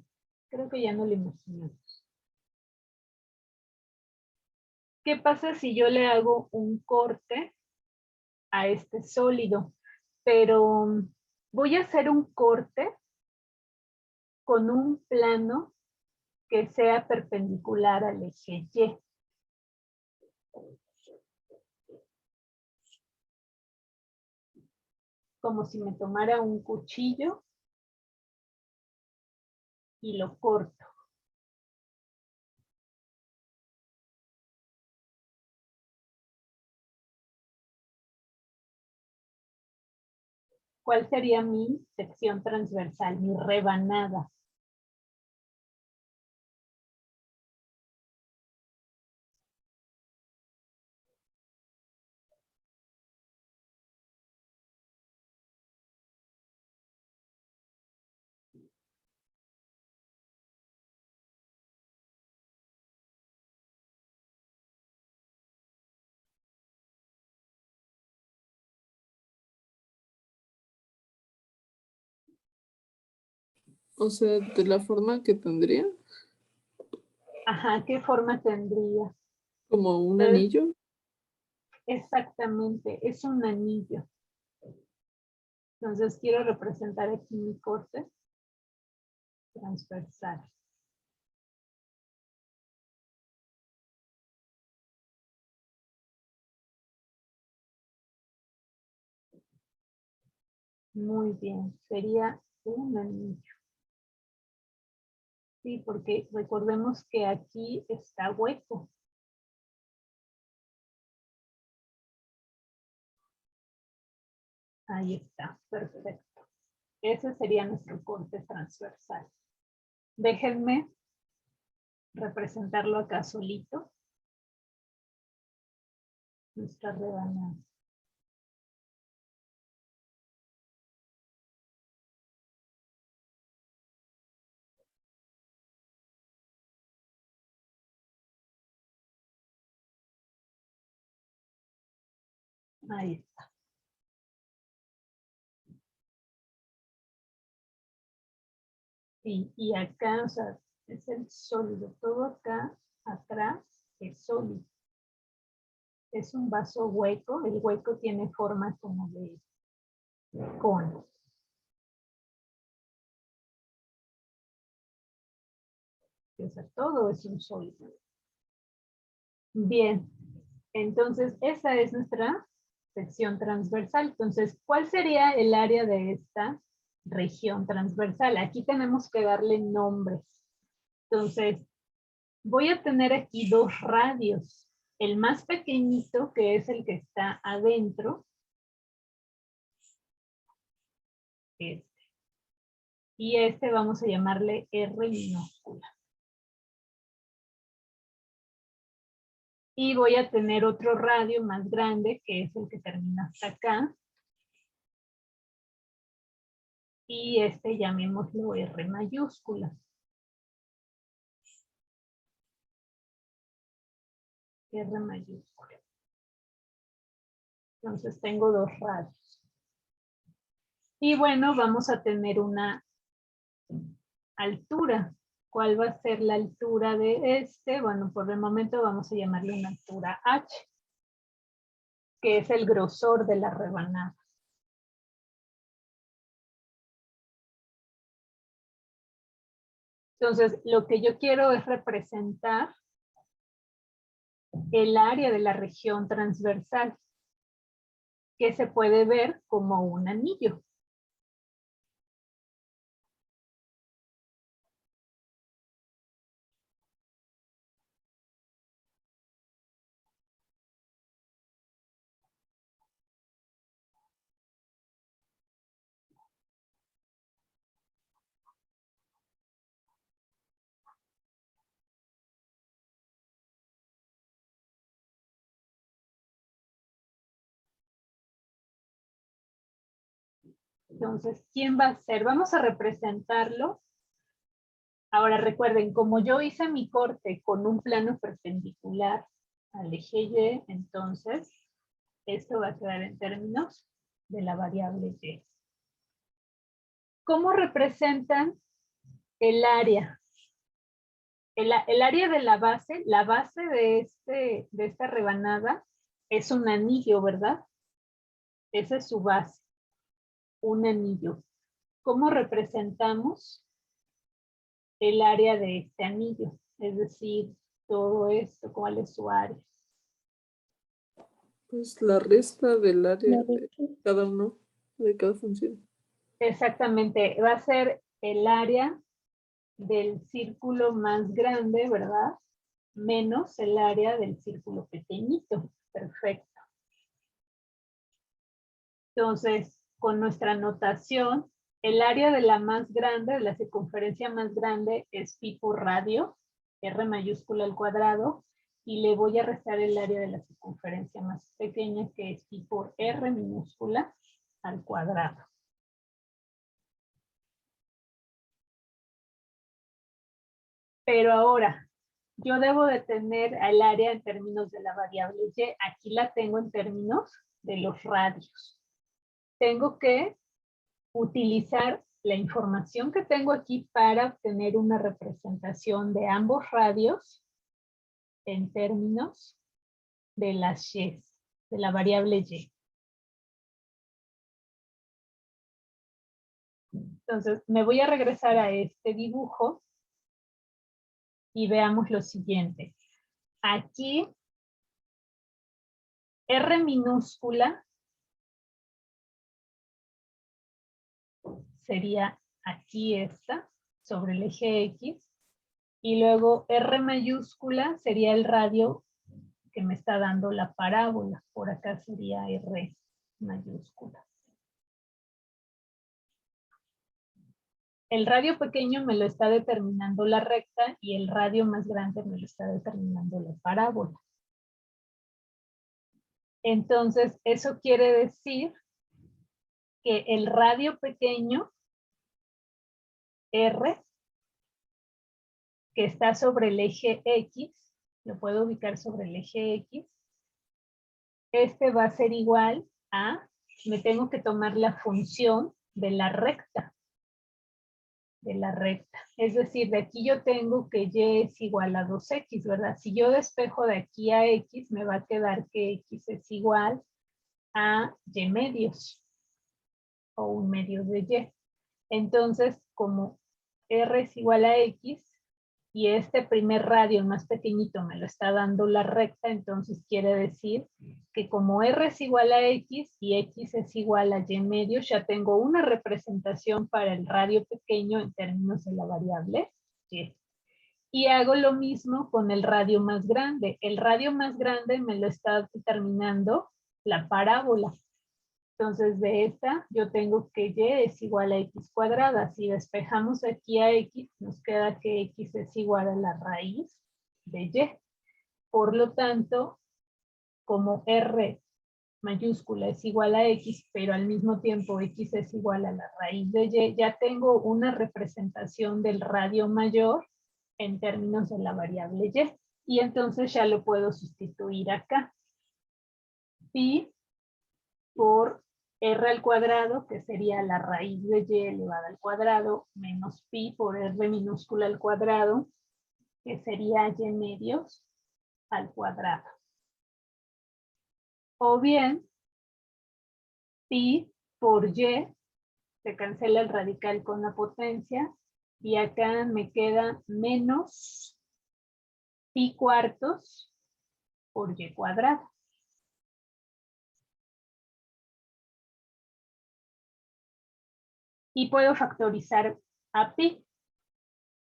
creo que ya no lo imaginamos. ¿Qué pasa si yo le hago un corte a este sólido? Pero voy a hacer un corte con un plano que sea perpendicular al eje Y. Como si me tomara un cuchillo y lo corto. ¿Cuál sería mi sección transversal, mi rebanada? O sea, de la forma que tendría, Ajá, ¿qué forma tendría? como un Entonces, anillo. exactamente, es un anillo. Entonces quiero representar aquí mi corte transversal. Muy bien, sería un anillo. Sí, porque recordemos que aquí está hueco. Ahí está, perfecto. Ese sería nuestro corte transversal. Déjenme representarlo acá solito. Nuestra rebanada. Ahí está. Sí, y acá, o sea, es el sólido. Todo acá atrás es sólido. Es un vaso hueco. El hueco tiene forma como de cono. O sea, todo es un sólido. Bien, entonces esa es nuestra sección transversal. Entonces, ¿cuál sería el área de esta región transversal? Aquí tenemos que darle nombres. Entonces, voy a tener aquí dos radios. El más pequeñito, que es el que está adentro. Este. Y este vamos a llamarle R minúscula. Y voy a tener otro radio más grande, que es el que termina hasta acá. Y este llamémoslo R mayúscula. R mayúscula. Entonces tengo dos radios. Y bueno, vamos a tener una altura. ¿Cuál va a ser la altura de este? Bueno, por el momento vamos a llamarle una altura H, que es el grosor de la rebanada. Entonces, lo que yo quiero es representar el área de la región transversal, que se puede ver como un anillo. Entonces, ¿quién va a ser? Vamos a representarlo. Ahora recuerden, como yo hice mi corte con un plano perpendicular al eje Y, entonces esto va a quedar en términos de la variable Y. ¿Cómo representan el área? El área de la base de esta rebanada es un anillo, ¿verdad? Esa es su base, un anillo. ¿Cómo representamos el área de este anillo? Es decir, todo esto, ¿cuál es su área? Pues la resta del área La de cada uno, de cada función. Exactamente, va a ser el área del círculo más grande, ¿verdad? Menos el área del círculo pequeñito. Perfecto. Entonces, con nuestra notación, el área de la más grande, de la circunferencia más grande, es pi por radio, R mayúscula al cuadrado, y le voy a restar el área de la circunferencia más pequeña, que es pi por R minúscula al cuadrado. Pero ahora, yo debo de tener al área en términos de la variable y. Aquí la tengo en términos de los radios. Tengo que utilizar la información que tengo aquí para obtener una representación de ambos radios en términos de las y, de la variable y. Entonces, me voy a regresar a este dibujo y veamos lo siguiente. Aquí, R minúscula sería aquí esta, sobre el eje X, y luego R mayúscula sería el radio que me está dando la parábola. Por acá sería R mayúscula. El radio pequeño me lo está determinando la recta y el radio más grande me lo está determinando la parábola. Entonces, eso quiere decir que el radio pequeño, R, que está sobre el eje X, lo puedo ubicar sobre el eje X, este va a ser igual a, me tengo que tomar la función de la recta. Es decir, de aquí yo tengo que y es igual a 2x, ¿verdad? Si yo despejo de aquí a x, me va a quedar que x es igual a y medios, o 1/2 de y. Entonces, como r es igual a x, y este primer radio más pequeñito me lo está dando la recta, entonces quiere decir que como r es igual a x y x es igual a y medios, ya tengo una representación para el radio pequeño en términos de la variable y. Y hago lo mismo con el radio más grande. El radio más grande me lo está determinando la parábola. Entonces, de esta yo tengo que y es igual a x cuadrada. Si despejamos aquí a x, nos queda que x es igual a la raíz de y. Por lo tanto, como r mayúscula es igual a x, pero al mismo tiempo x es igual a la raíz de y, ya tengo una representación del radio mayor en términos de la variable y. Y entonces ya lo puedo sustituir acá. Pi por r al cuadrado, que sería la raíz de y elevada al cuadrado, menos pi por r minúscula al cuadrado, que sería y medios al cuadrado. O bien, pi por y, se cancela el radical con la potencia, y acá me queda menos pi cuartos por y cuadrado. Y puedo factorizar a pi.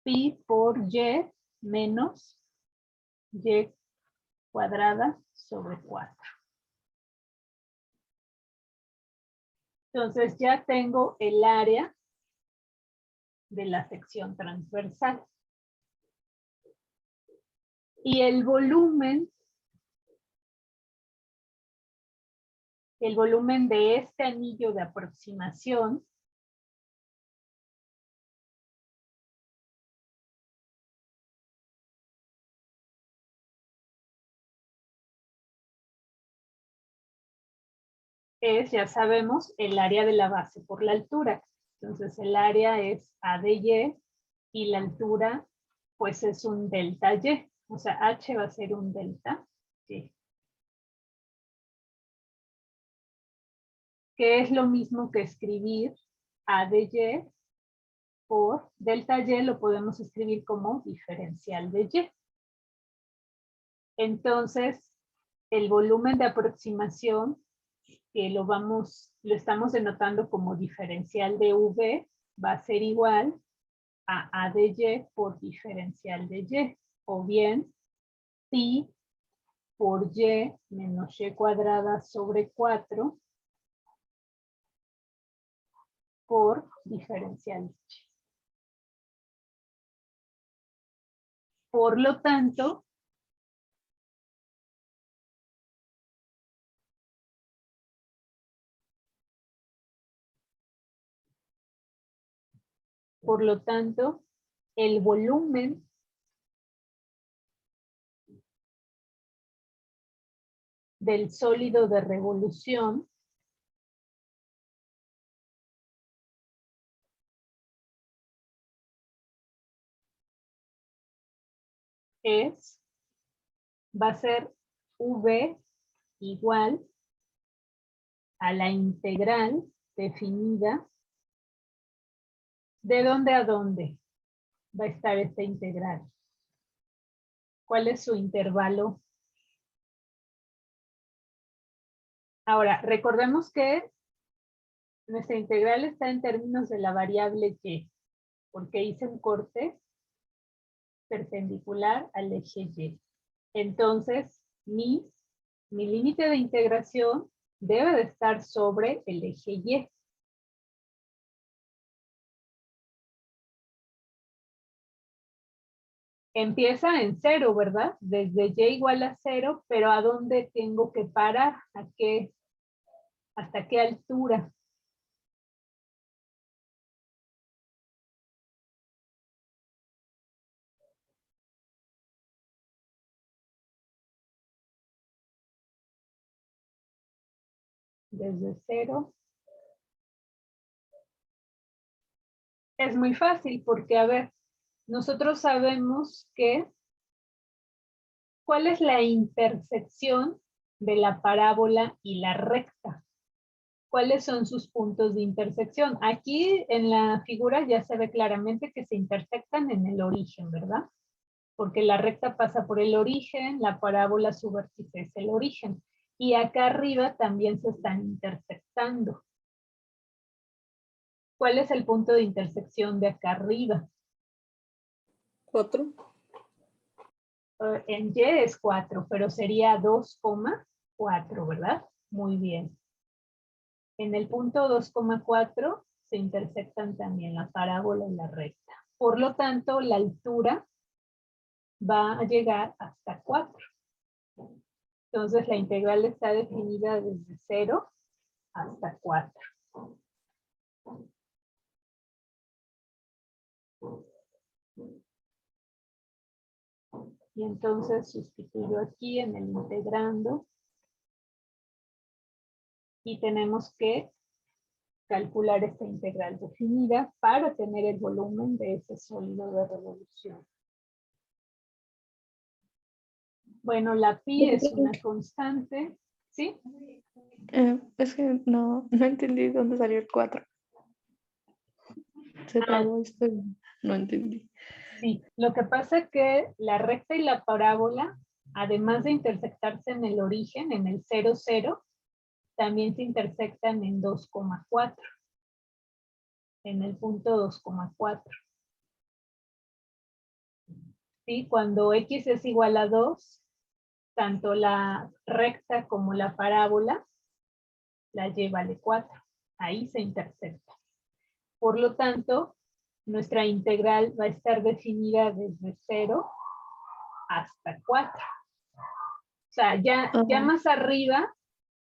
Pi por y menos y cuadrada sobre 4. Entonces ya tengo el área de la sección transversal. Y el volumen de este anillo de aproximación es, ya sabemos, el área de la base por la altura. Entonces el área es A de y la altura pues es un delta y. O sea, H va a ser un delta y. Que es lo mismo que escribir A de y por delta y, lo podemos escribir como diferencial de y. Entonces, el volumen de aproximación, que lo estamos denotando como diferencial de V, va a ser igual a de y por diferencial de y. O bien, pi por y menos y cuadrada sobre 4 por diferencial de y. Por lo tanto, el volumen del sólido de revolución va a ser V igual a la integral definida. ¿De dónde a dónde va a estar esta integral? ¿Cuál es su intervalo? Ahora, recordemos que nuestra integral está en términos de la variable y, porque hice un corte perpendicular al eje y. Entonces, mi límite de integración debe de estar sobre el eje y. Empieza en 0, ¿verdad? Desde y igual a 0, pero ¿a dónde tengo que parar? ¿Hasta qué altura? Desde 0. Es muy fácil porque, a ver, nosotros sabemos que ¿cuál es la intersección de la parábola y la recta? ¿Cuáles son sus puntos de intersección? Aquí en la figura ya se ve claramente que se intersectan en el origen, ¿verdad? Porque la recta pasa por el origen, la parábola su vértice es el origen. Y acá arriba también se están intersectando. ¿Cuál es el punto de intersección de acá arriba? 4. En Y es 4, pero sería 2,4, ¿verdad? Muy bien. En el punto 2,4 se intersectan también la parábola y la recta. Por lo tanto, la altura va a llegar hasta 4. Entonces, la integral está definida desde 0 hasta 4. Y entonces sustituyo aquí en el integrando. Y tenemos que calcular esta integral definida para tener el volumen de ese sólido de revolución. Bueno, la pi es una constante, ¿sí? Es que no entendí dónde salió el 4. Se trabó esto y no entendí. Sí, lo que pasa es que la recta y la parábola, además de intersectarse en el origen, en el 0, 0, también se intersectan en 2,4. En el punto 2,4. ¿Sí? Cuando x es igual a 2, tanto la recta como la parábola, la y vale 4. Ahí se intersecta. Por lo tanto, nuestra integral va a estar definida desde 0 hasta 4. O sea, ya más arriba,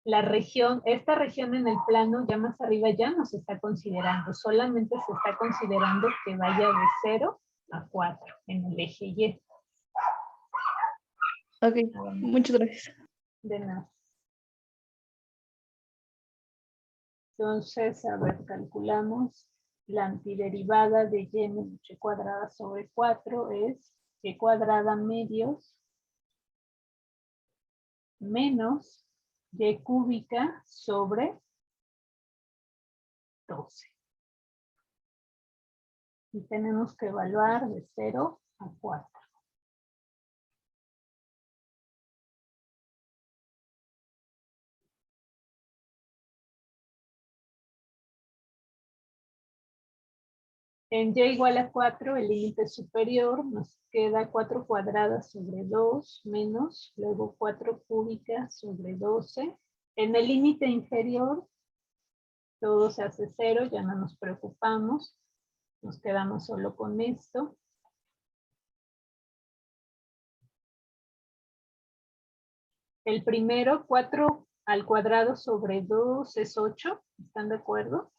la región, esta región en el plano, ya más arriba ya no se está considerando. Solamente se está considerando que vaya de 0 a 4 en el eje Y. Ok, muchas gracias. De nada. Entonces, a ver, calculamos. La antiderivada de y menos y cuadrada sobre 4 es y cuadrada medios menos y cúbica sobre 12. Y tenemos que evaluar de 0 a 4. En y igual a 4, el límite superior nos queda 4 cuadradas sobre 2 menos, luego 4 cúbicas sobre 12. En el límite inferior, todo se hace 0, ya no nos preocupamos. Nos quedamos solo con esto. El primero, 4 al cuadrado sobre 2 es 8. ¿Están de acuerdo?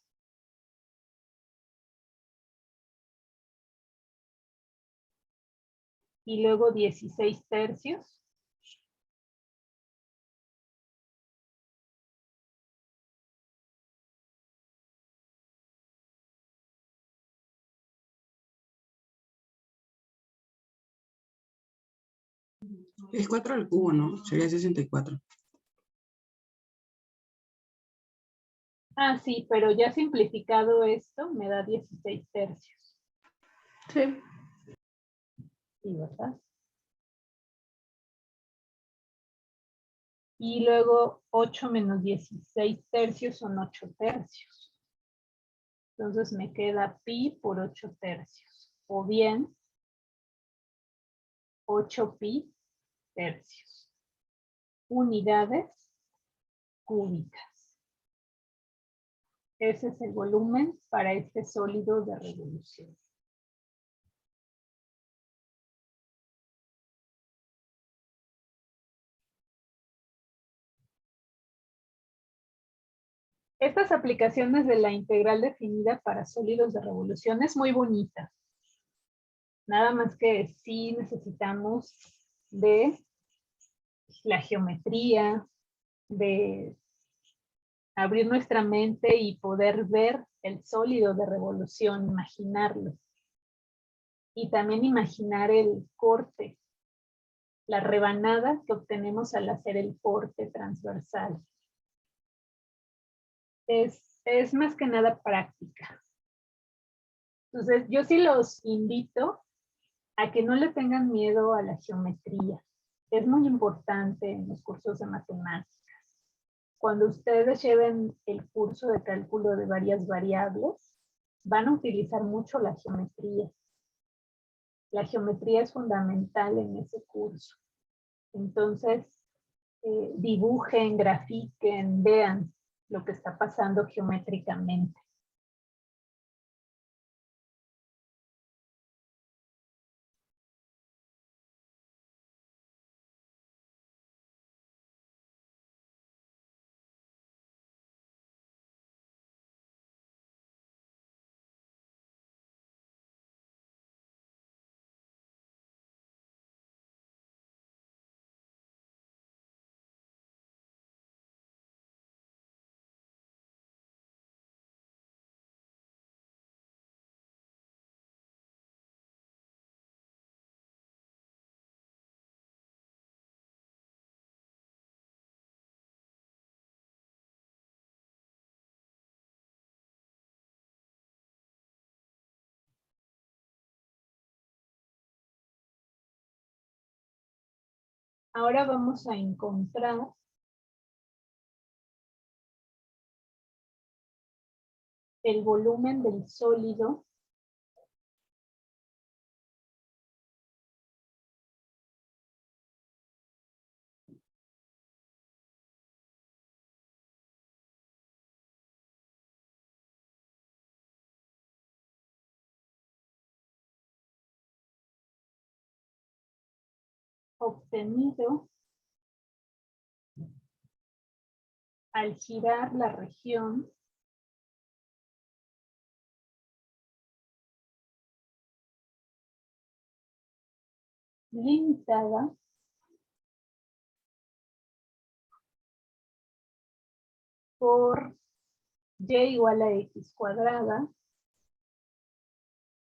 Y luego 16 tercios. Es 4 al cubo, ¿no? Sería 64. Ah, sí, pero ya simplificado esto, me da 16 tercios. Sí. Sí, ¿verdad? Y luego 8 menos 16 tercios son 8 tercios. Entonces me queda pi por 8 tercios. O bien 8 pi tercios. Unidades cúbicas. Ese es el volumen para este sólido de revolución. Estas aplicaciones de la integral definida para sólidos de revolución es muy bonita. Nada más que sí necesitamos de la geometría, de abrir nuestra mente y poder ver el sólido de revolución, imaginarlo. Y también imaginar el corte, la rebanada que obtenemos al hacer el corte transversal. Es más que nada práctica. Entonces, yo sí los invito a que no le tengan miedo a la geometría. Es muy importante en los cursos de matemáticas. Cuando ustedes lleven el curso de cálculo de varias variables, van a utilizar mucho la geometría. La geometría es fundamental en ese curso. Entonces, dibujen, grafiquen, vean lo que está pasando geométricamente. Ahora vamos a encontrar el volumen del sólido obtenido al girar la región limitada por y igual a x cuadrada,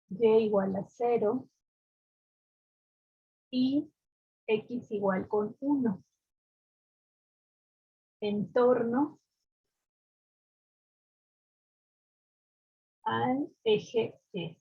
y igual a 0 y x igual con 1 en torno al eje Y.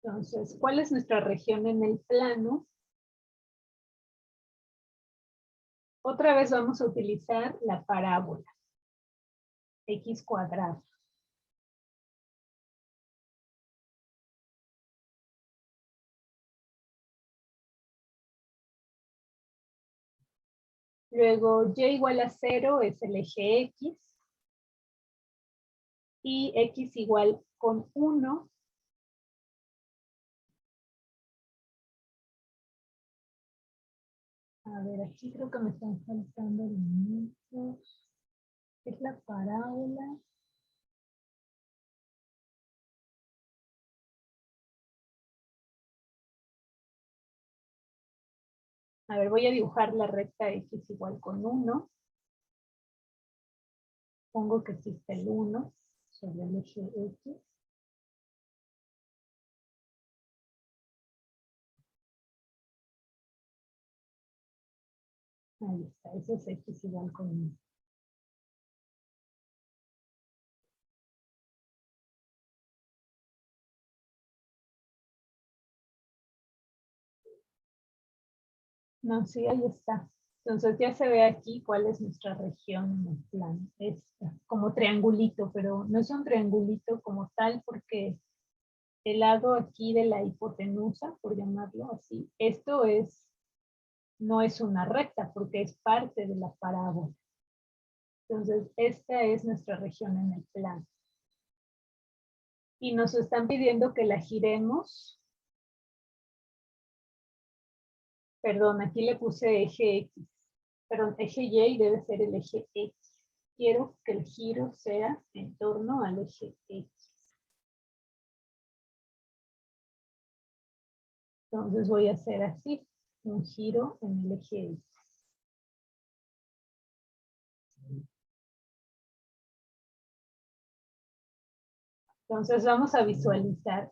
Entonces, ¿cuál es nuestra región en el plano? Otra vez vamos a utilizar la parábola x cuadrado. Luego, y igual a 0 es el eje x. Y x igual con 1. A ver, aquí creo que me están faltando elementos. Es la parábola. A ver, voy a dibujar la recta x igual con 1. Pongo que existe el 1 sobre el eje x. Ahí está, eso es x igual con 1. No, sí, ahí está. Entonces ya se ve aquí cuál es nuestra región en el plano. Esta, como triangulito, pero no es un triangulito como tal porque el lado aquí de la hipotenusa, por llamarlo así, esto no es una recta porque es parte de la parábola. Entonces esta es nuestra región en el plano. Y nos están pidiendo que la giremos. Perdón, aquí le puse eje X. Perdón, eje Y debe ser el eje X. Quiero que el giro sea en torno al eje X. Entonces voy a hacer así, un giro en el eje X. Entonces vamos a visualizar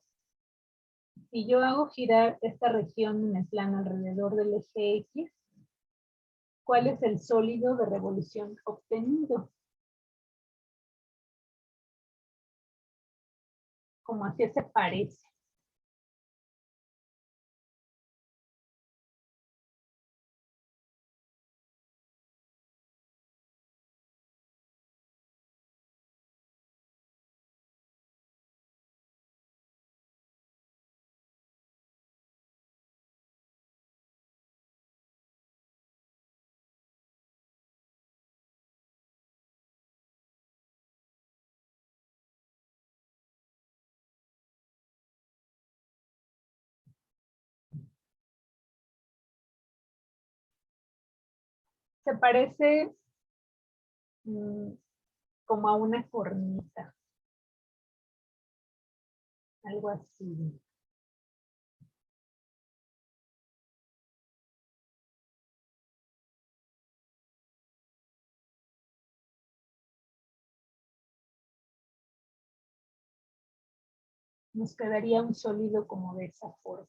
si yo hago girar esta región en el plano alrededor del eje X, ¿cuál es el sólido de revolución obtenido? ¿Cómo a qué se parece? Se parece como a una corneta. Algo así. Nos quedaría un sólido como de esa forma.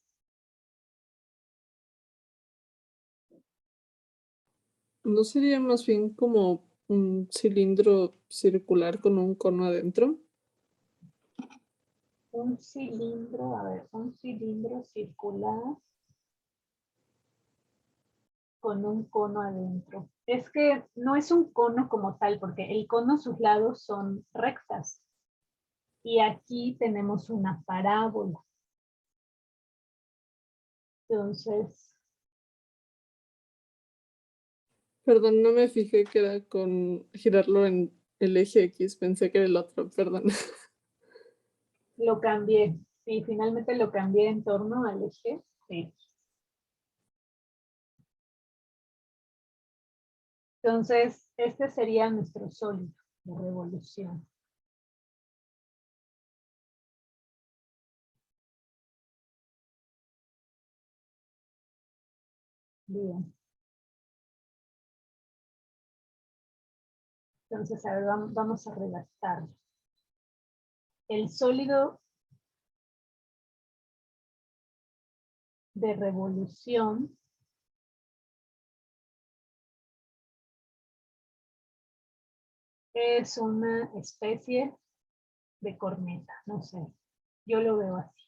¿No sería más bien como un cilindro circular con un cono adentro? Un cilindro, a ver, un cilindro circular con un cono adentro. Es que no es un cono como tal, porque el cono, sus lados son rectas. Y aquí tenemos una parábola. Entonces, Perdón, no me fijé que era con girarlo en el eje X, pensé que era el otro, perdón. lo cambié. Sí, finalmente lo cambié en torno al eje X. Entonces, este sería nuestro sólido de revolución. Bien. Entonces, a ver, vamos a redactarlo. El sólido de revolución es una especie de corneta, no sé. Yo lo veo así.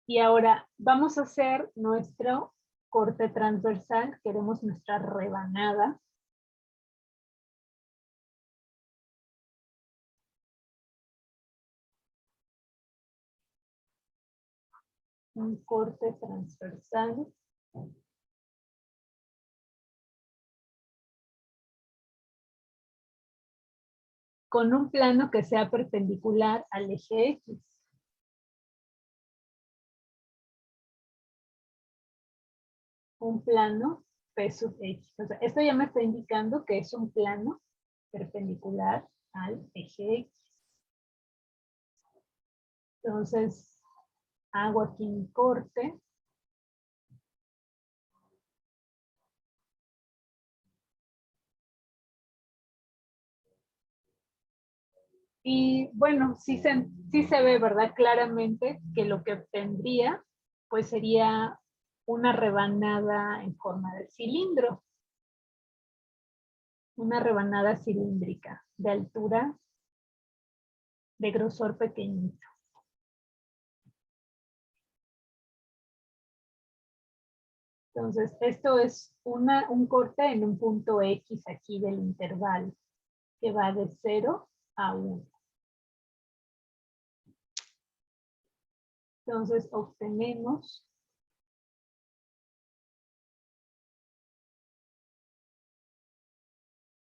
Y ahora vamos a hacer nuestro corte transversal. Queremos nuestra rebanada. Un corte transversal. Con un plano que sea perpendicular al eje X. Un plano P sub X. O sea, esto ya me está indicando que es un plano perpendicular al eje X. Entonces, hago aquí mi corte. Y bueno, sí se ve, ¿verdad? Claramente que lo que obtendría, pues sería una rebanada en forma de cilindro. Una rebanada cilíndrica de altura, de grosor pequeñito. Entonces, esto es un corte en un punto X aquí del intervalo, que va de 0 a 1. Entonces, obtenemos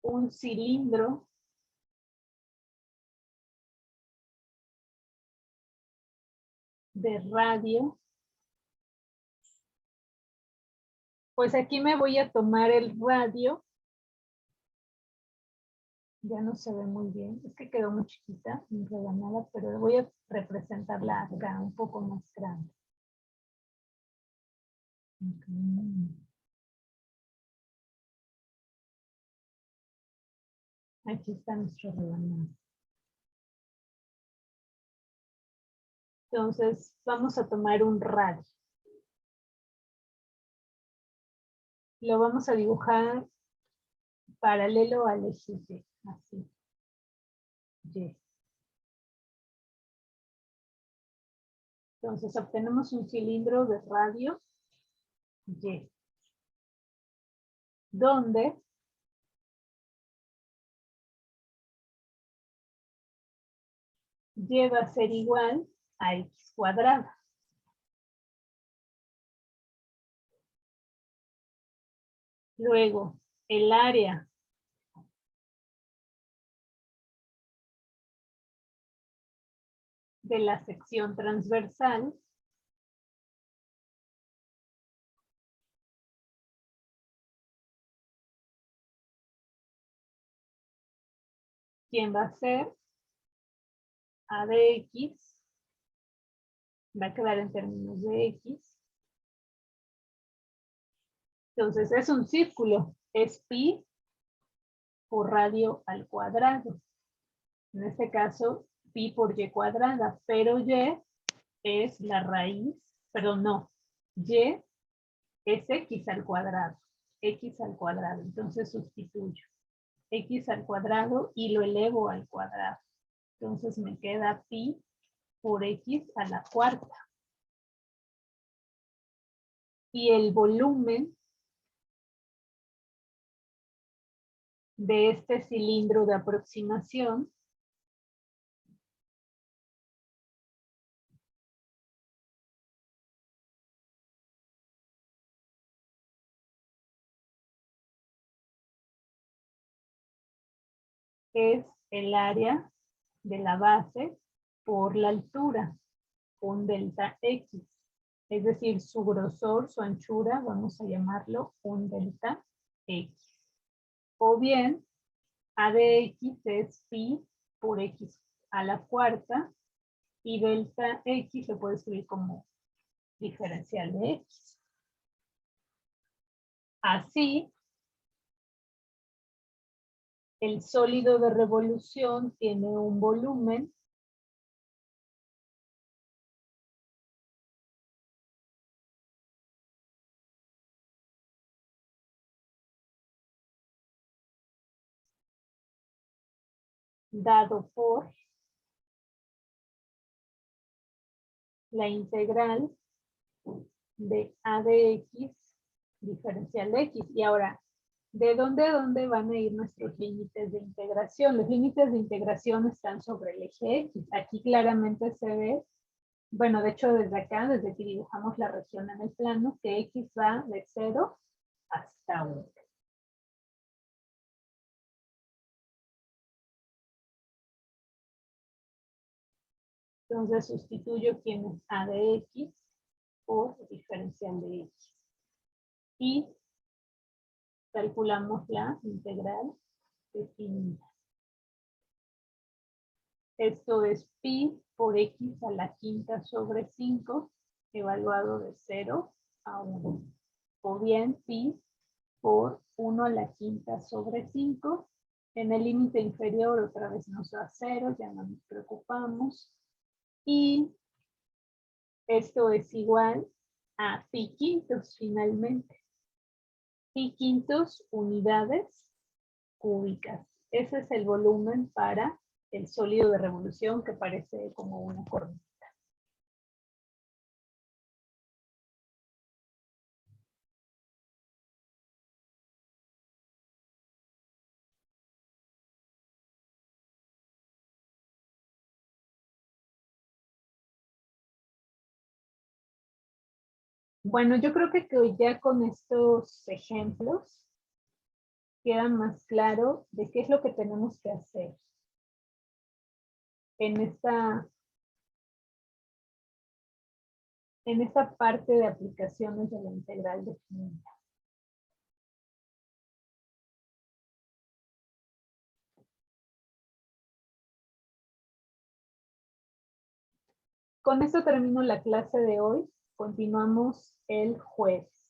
un cilindro de radio. Pues aquí me voy a tomar el radio. Ya no se ve muy bien. Es que quedó muy chiquita mi rebanada, pero voy a representarla acá un poco más grande. Okay. Aquí está nuestro rebanado. Entonces, vamos a tomar un radio. Lo vamos a dibujar paralelo al eje Y, así. Y. Entonces, obtenemos un cilindro de radio Y, donde Y va a ser igual a X cuadrado. Luego, el área de la sección transversal ¿quién va a ser? A de X va a quedar en términos de X. Entonces es un círculo, es pi por radio al cuadrado. En este caso, pi por y cuadrada, pero y es la raíz, perdón, no, y es x al cuadrado, entonces sustituyo x al cuadrado y lo elevo al cuadrado. Entonces me queda pi por x a la cuarta. Y el volumen de este cilindro de aproximación es el área de la base por la altura, un delta X. Es decir, su grosor, su anchura, vamos a llamarlo un delta X. O bien, A de X es pi por X a la cuarta y delta X lo puedo escribir como diferencial de X. Así, el sólido de revolución tiene un volumen dado por la integral de A de X diferencial de X. Y ahora, ¿de dónde a dónde van a ir nuestros límites de integración? Los límites de integración están sobre el eje X. Aquí claramente se ve, bueno, de hecho desde acá, desde que dibujamos la región en el plano, que X va de 0 hasta 1. Entonces sustituyo quién es A de X por diferencial de X. Y calculamos la integral definida. Esto es pi por x a la quinta sobre 5, evaluado de 0 a 1. O bien pi por 1 a la quinta sobre 5. En el límite inferior otra vez nos da 0, ya no nos preocupamos. Y esto es igual a pi quintos finalmente. Pi quintos unidades cúbicas. Ese es el volumen para el sólido de revolución que parece como una corneta. Bueno, yo creo que ya con estos ejemplos queda más claro de qué es lo que tenemos que hacer en esta parte de aplicaciones de la integral definida. Con esto termino la clase de hoy. Continuamos el jueves.